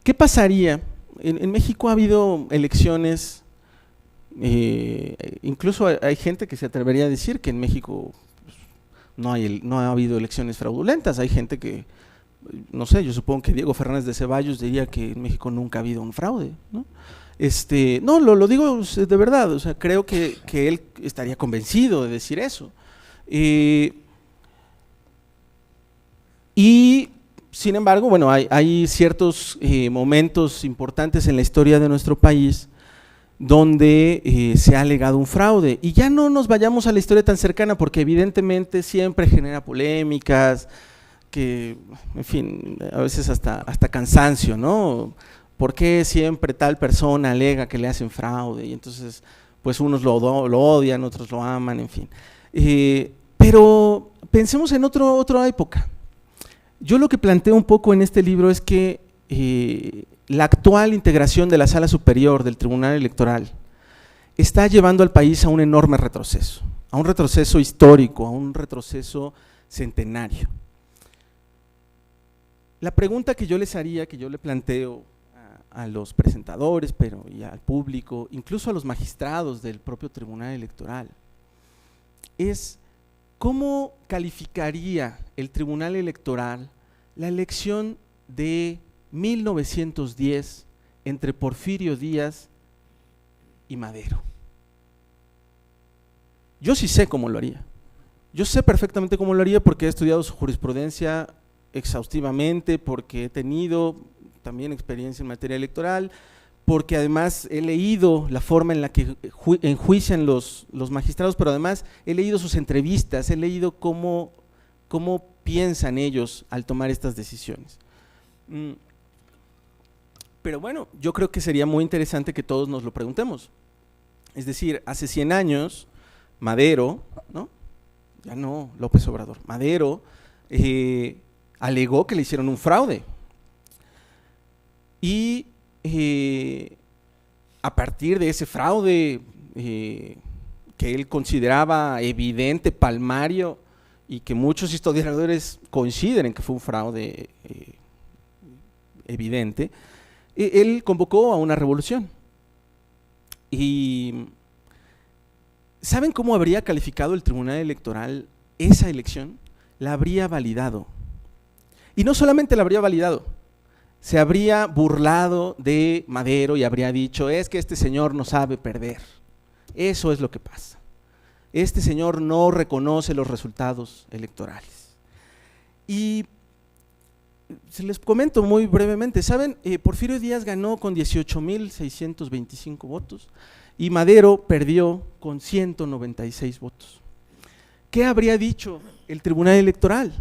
¿Qué pasaría? En México ha habido elecciones, incluso hay gente que se atrevería a decir que en México no ha habido elecciones fraudulentas. Hay gente que, no sé, yo supongo que Diego Fernández de Ceballos diría que en México nunca ha habido un fraude, ¿no? No, lo digo de verdad, o sea, creo que él estaría convencido de decir eso. Y sin embargo, bueno, hay ciertos momentos importantes en la historia de nuestro país donde se ha alegado un fraude, y ya no nos vayamos a la historia tan cercana porque evidentemente siempre genera polémicas, que, en fin, a veces hasta cansancio, ¿no? ¿Por qué siempre tal persona alega que le hacen fraude? Y entonces, pues unos lo odian, otros lo aman, en fin. Pero pensemos en otra época. Yo lo que planteo un poco en este libro es que la actual integración de la Sala Superior del Tribunal Electoral está llevando al país a un enorme retroceso, a un retroceso histórico, a un retroceso centenario. La pregunta que yo les haría, que yo le planteo a los presentadores, pero y al público, incluso a los magistrados del propio Tribunal Electoral, es ¿cómo calificaría el Tribunal Electoral la elección de 1910 entre Porfirio Díaz y Madero? Yo sí sé cómo lo haría. Yo sé perfectamente cómo lo haría porque he estudiado su jurisprudencia exhaustivamente, porque he tenido también experiencia en materia electoral, porque además he leído la forma en la que enjuician los magistrados, pero además he leído sus entrevistas, he leído cómo piensan ellos al tomar estas decisiones. Pero bueno, yo creo que sería muy interesante que todos nos lo preguntemos. Es decir, hace 100 años, Madero, ¿no? Ya no López Obrador, Madero alegó que le hicieron un fraude. Y a partir de ese fraude que él consideraba evidente, palmario, y que muchos historiadores coinciden en que fue un fraude evidente, él convocó a una revolución. Y ¿saben cómo habría calificado el Tribunal Electoral esa elección? La habría validado. Y no solamente la habría validado, se habría burlado de Madero y habría dicho, es que este señor no sabe perder. Eso es lo que pasa. Este señor no reconoce los resultados electorales. Y se les comento muy brevemente, ¿saben? Porfirio Díaz ganó con 18,625 votos y Madero perdió con 196 votos. ¿Qué habría dicho el Tribunal Electoral?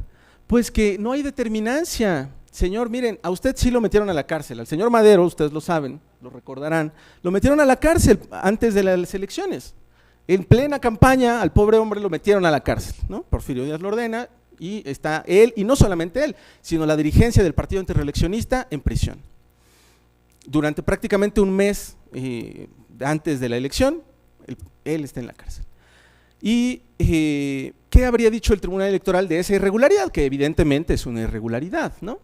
Pues que no hay determinancia. Señor, miren, a usted sí lo metieron a la cárcel, al señor Madero, ustedes lo saben, lo recordarán, lo metieron a la cárcel antes de las elecciones. En plena campaña al pobre hombre lo metieron a la cárcel, ¿no? Porfirio Díaz lo ordena y está él, y no solamente él, sino la dirigencia del partido antirreeleccionista en prisión. Durante prácticamente un mes antes de la elección, él está en la cárcel. Y ¿qué habría dicho el Tribunal Electoral de esa irregularidad? Que evidentemente es una irregularidad, ¿no?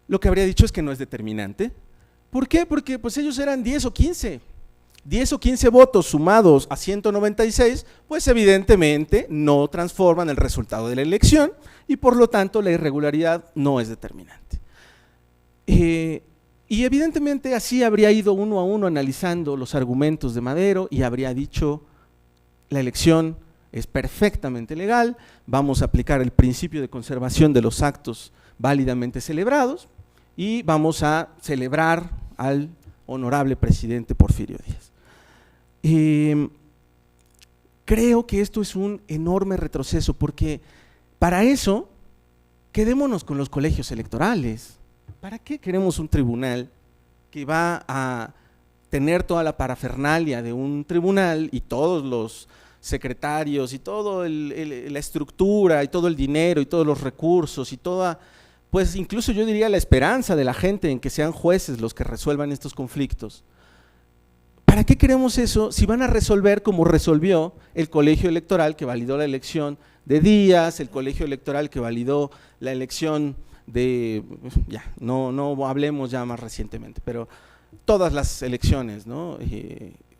Lo que habría dicho es que no es determinante. ¿Por qué? Porque pues ellos eran 10 o 15. 10 o 15 votos sumados a 196, pues evidentemente no transforman el resultado de la elección y por lo tanto la irregularidad no es determinante. Y evidentemente así habría ido uno a uno analizando los argumentos de Madero y habría dicho, la elección es perfectamente legal, vamos a aplicar el principio de conservación de los actos válidamente celebrados y vamos a celebrar al honorable presidente Porfirio Díaz. Creo que esto es un enorme retroceso porque para eso quedémonos con los colegios electorales. ¿Para qué queremos un tribunal que va a tener toda la parafernalia de un tribunal y todos los secretarios y toda la estructura y todo el dinero y todos los recursos y toda, pues incluso yo diría la esperanza de la gente en que sean jueces los que resuelvan estos conflictos? ¿Para qué queremos eso si van a resolver como resolvió el colegio electoral que validó la elección de Díaz, el colegio electoral que validó la elección de, ya, no hablemos ya más recientemente, pero todas las elecciones, ¿no?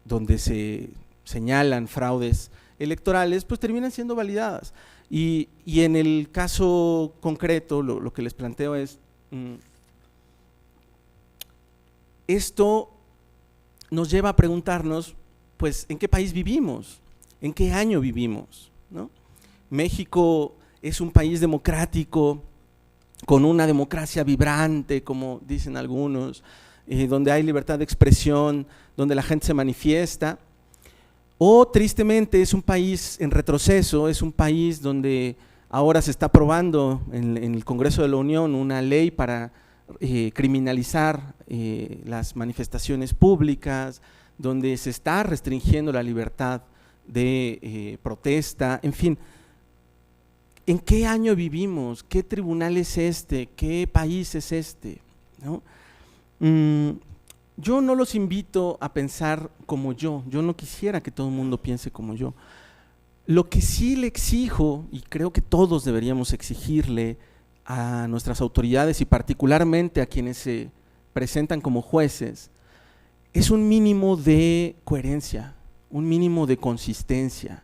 Donde se señalan fraudes electorales, pues terminan siendo validadas. Y en el caso concreto, lo que les planteo es, esto nos lleva a preguntarnos, pues, ¿en qué país vivimos? ¿En qué año vivimos? ¿No? México es un país democrático, con una democracia vibrante, como dicen algunos, donde hay libertad de expresión, donde la gente se manifiesta, o tristemente es un país en retroceso, es un país donde ahora se está aprobando en el Congreso de la Unión una ley para criminalizar las manifestaciones públicas, donde se está restringiendo la libertad de protesta, en fin. ¿En qué año vivimos? ¿Qué tribunal es este? ¿Qué país es este? ¿No? Yo no los invito a pensar como yo no quisiera que todo el mundo piense como yo. Lo que sí le exijo, y creo que todos deberíamos exigirle a nuestras autoridades y particularmente a quienes se presentan como jueces, es un mínimo de coherencia, un mínimo de consistencia.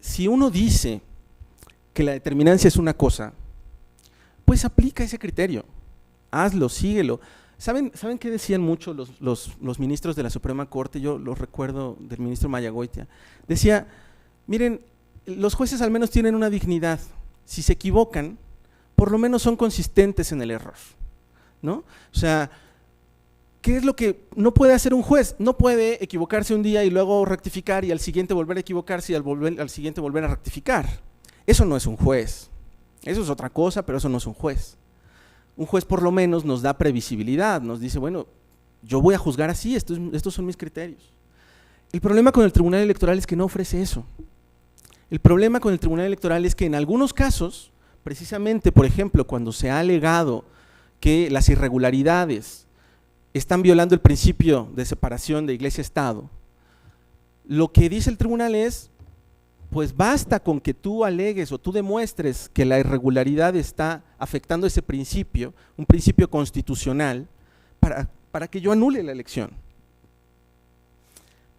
Si uno dice que la determinancia es una cosa, pues aplica ese criterio, hazlo, síguelo. ¿Saben qué decían mucho los ministros de la Suprema Corte? Yo los recuerdo del ministro Mayagoitia. Decía, miren, los jueces al menos tienen una dignidad. Si se equivocan, por lo menos son consistentes en el error, ¿no? O sea, ¿qué es lo que no puede hacer un juez? No puede equivocarse un día y luego rectificar y al siguiente volver a equivocarse y al siguiente volver a rectificar. Eso no es un juez. Eso es otra cosa, pero eso no es un juez. Un juez por lo menos nos da previsibilidad, nos dice, bueno, yo voy a juzgar así, estos son mis criterios. El problema con el Tribunal Electoral es que no ofrece eso. El problema con el Tribunal Electoral es que en algunos casos, precisamente, por ejemplo, cuando se ha alegado que las irregularidades están violando el principio de separación de Iglesia-Estado, lo que dice el tribunal es, pues basta con que tú alegues o tú demuestres que la irregularidad está afectando ese principio, un principio constitucional, para que yo anule la elección.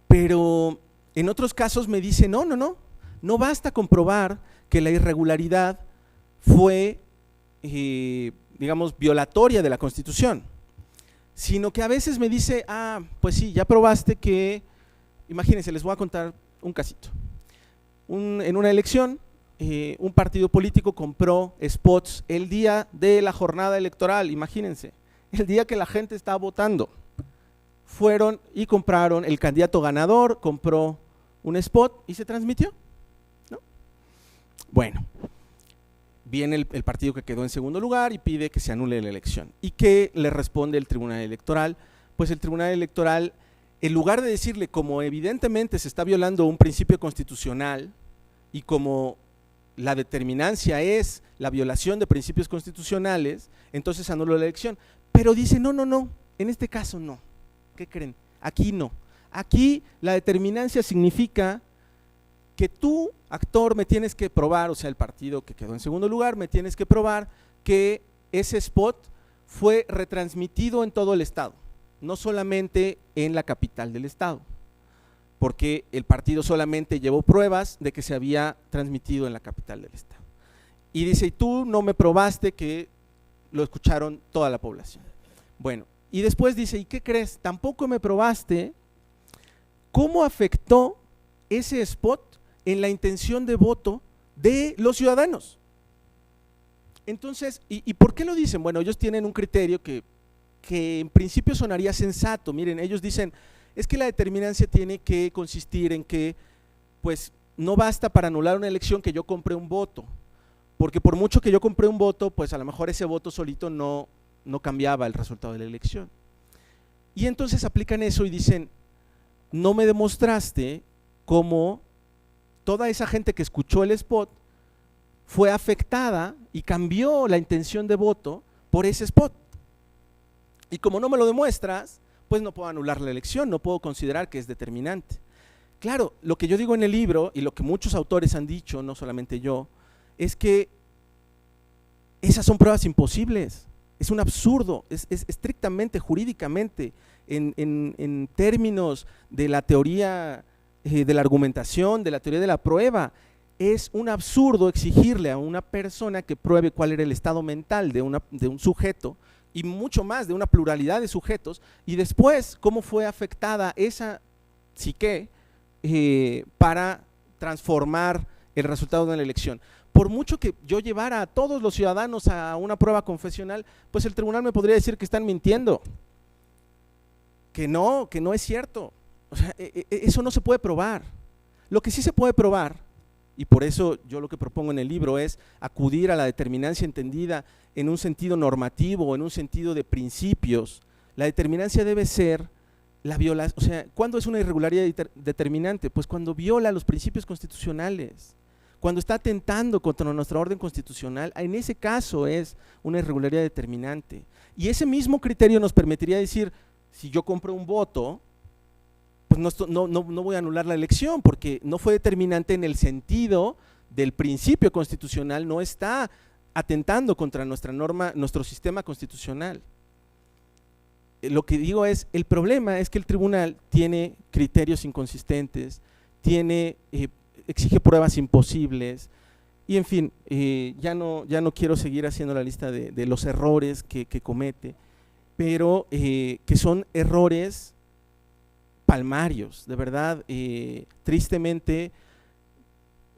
Pero en otros casos me dice, no basta comprobar que la irregularidad fue, digamos, violatoria de la Constitución, sino que a veces me dice, pues sí, ya probaste que, imagínense, les voy a contar un casito. En una elección, un partido político compró spots el día de la jornada electoral, imagínense, el día que la gente estaba votando. Fueron y compraron, el candidato ganador compró un spot y se transmitió, ¿no? Bueno, viene el partido que quedó en segundo lugar y pide que se anule la elección. ¿Y qué le responde el Tribunal Electoral? Pues el Tribunal Electoral, en lugar de decirle, como evidentemente se está violando un principio constitucional y como la determinancia es la violación de principios constitucionales, entonces anula la elección. Pero dice, no, en este caso no. ¿Qué creen? Aquí no. Aquí la determinancia significa que tú, actor, me tienes que probar, o sea, el partido que quedó en segundo lugar, me tienes que probar que ese spot fue retransmitido en todo el estado, no solamente en la capital del estado, porque el partido solamente llevó pruebas de que se había transmitido en la capital del estado. Y dice, y tú no me probaste que lo escucharon toda la población. Bueno, y después dice, ¿y qué crees? Tampoco me probaste cómo afectó ese spot en la intención de voto de los ciudadanos. Entonces, ¿y por qué lo dicen? Bueno, ellos tienen un criterio que en principio sonaría sensato. Miren, ellos dicen, es que la determinancia tiene que consistir en que, pues, no basta para anular una elección que yo compre un voto, porque por mucho que yo compré un voto, pues a lo mejor ese voto solito no cambiaba el resultado de la elección. Y entonces aplican eso y dicen, no me demostraste cómo toda esa gente que escuchó el spot fue afectada y cambió la intención de voto por ese spot. Y como no me lo demuestras, pues no puedo anular la elección, no puedo considerar que es determinante. Claro, lo que yo digo en el libro y lo que muchos autores han dicho, no solamente yo, es que esas son pruebas imposibles. Es un absurdo, es estrictamente, jurídicamente, en términos de la teoría de la argumentación, de la teoría de la prueba, es un absurdo exigirle a una persona que pruebe cuál era el estado mental de un sujeto, y mucho más de una pluralidad de sujetos, y después cómo fue afectada esa psique para transformar el resultado de la elección. Por mucho que yo llevara a todos los ciudadanos a una prueba confesional, pues el tribunal me podría decir que están mintiendo, que no es cierto. O sea, eso no se puede probar. Lo que sí se puede probar, y por eso yo lo que propongo en el libro es acudir a la determinancia entendida en un sentido normativo, en un sentido de principios. La determinancia debe ser la violación, o sea, ¿cuándo es una irregularidad determinante? Pues cuando viola los principios constitucionales, cuando está atentando contra nuestra orden constitucional, en ese caso es una irregularidad determinante. Y ese mismo criterio nos permitiría decir, si yo compro un voto, pues no voy a anular la elección, porque no fue determinante en el sentido del principio constitucional, no está atentando contra nuestra norma, nuestro sistema constitucional. Lo que digo es, el problema es que el tribunal tiene criterios inconsistentes, exige pruebas imposibles, y en fin, ya no quiero seguir haciendo la lista de los errores que comete, pero que son errores palmarios, de verdad. Tristemente,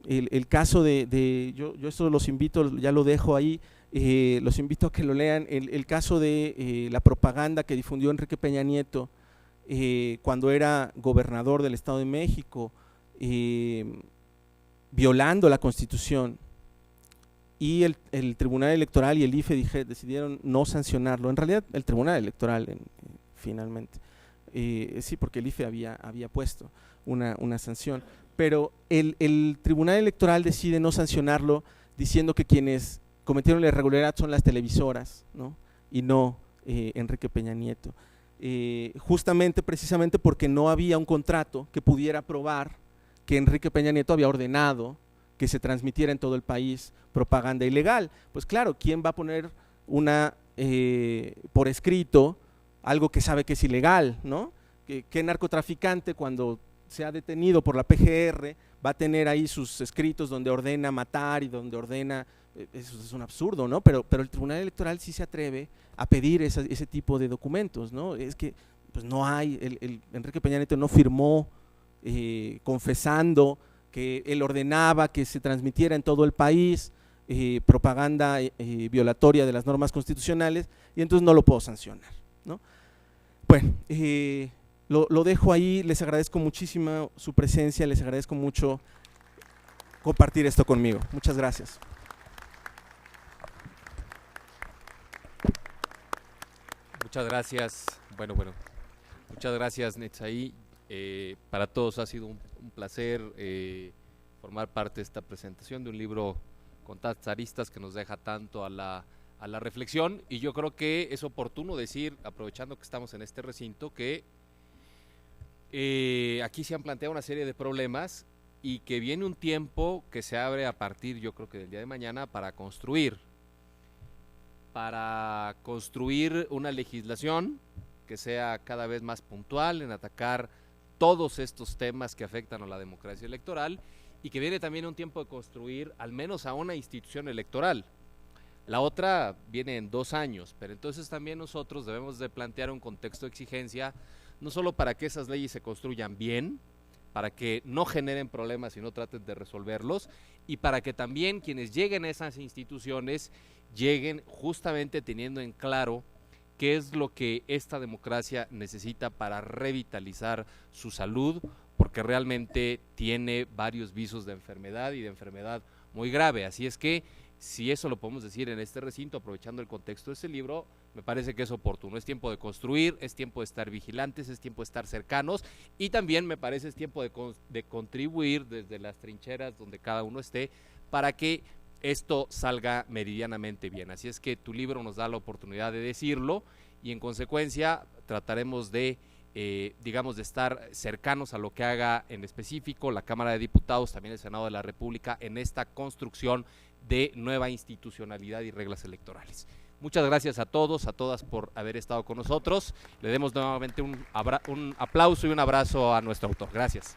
el caso yo esto los invito, ya lo dejo ahí, los invito a que lo lean, el caso de la propaganda que difundió Enrique Peña Nieto cuando era gobernador del Estado de México, violando la Constitución, y el Tribunal Electoral y el IFE decidieron no sancionarlo. En realidad el Tribunal Electoral finalmente, sí, porque el IFE había puesto una sanción, pero el Tribunal Electoral decide no sancionarlo, diciendo que quienes cometieron la irregularidad son las televisoras, ¿no? Y no Enrique Peña Nieto, precisamente porque no había un contrato que pudiera probar que Enrique Peña Nieto había ordenado que se transmitiera en todo el país propaganda ilegal. Pues claro, ¿quién va a poner por escrito algo que sabe que es ilegal, ¿no? ¿Qué narcotraficante, cuando sea detenido por la PGR, va a tener ahí sus escritos donde ordena matar y donde ordena? Eso es un absurdo, ¿no? Pero el Tribunal Electoral sí se atreve a pedir ese tipo de documentos, ¿no? Es que pues no hay, Enrique Peña Nieto no firmó confesando que él ordenaba que se transmitiera en todo el país propaganda violatoria de las normas constitucionales, y entonces no lo puedo sancionar, ¿no? Bueno, lo dejo ahí, les agradezco muchísimo su presencia, les agradezco mucho compartir esto conmigo. Muchas gracias. Muchas gracias, muchas gracias, Netzaí. Para todos ha sido un placer formar parte de esta presentación de un libro con tantas aristas que nos deja tanto a la reflexión, y yo creo que es oportuno decir, aprovechando que estamos en este recinto, que aquí se han planteado una serie de problemas y que viene un tiempo que se abre a partir, yo creo que del día de mañana, para construir una legislación que sea cada vez más puntual en atacar todos estos temas que afectan a la democracia electoral, y que viene también un tiempo de construir al menos a una institución electoral. La otra viene en 2 años, pero entonces también nosotros debemos de plantear un contexto de exigencia, no solo para que esas leyes se construyan bien, para que no generen problemas y no traten de resolverlos, y para que también quienes lleguen a esas instituciones lleguen justamente teniendo en claro qué es lo que esta democracia necesita para revitalizar su salud, porque realmente tiene varios visos de enfermedad, y de enfermedad muy grave. Así es que, si eso lo podemos decir en este recinto, aprovechando el contexto de este libro, me parece que es oportuno. Es tiempo de construir, es tiempo de estar vigilantes, es tiempo de estar cercanos, y también me parece es tiempo de contribuir desde las trincheras donde cada uno esté, para que esto salga meridianamente bien. Así es que tu libro nos da la oportunidad de decirlo, y en consecuencia trataremos de de estar cercanos a lo que haga en específico la Cámara de Diputados, también el Senado de la República, en esta construcción de nueva institucionalidad y reglas electorales. Muchas gracias a todos, a todas por haber estado con nosotros. Le demos nuevamente un aplauso y un abrazo a nuestro autor. Gracias.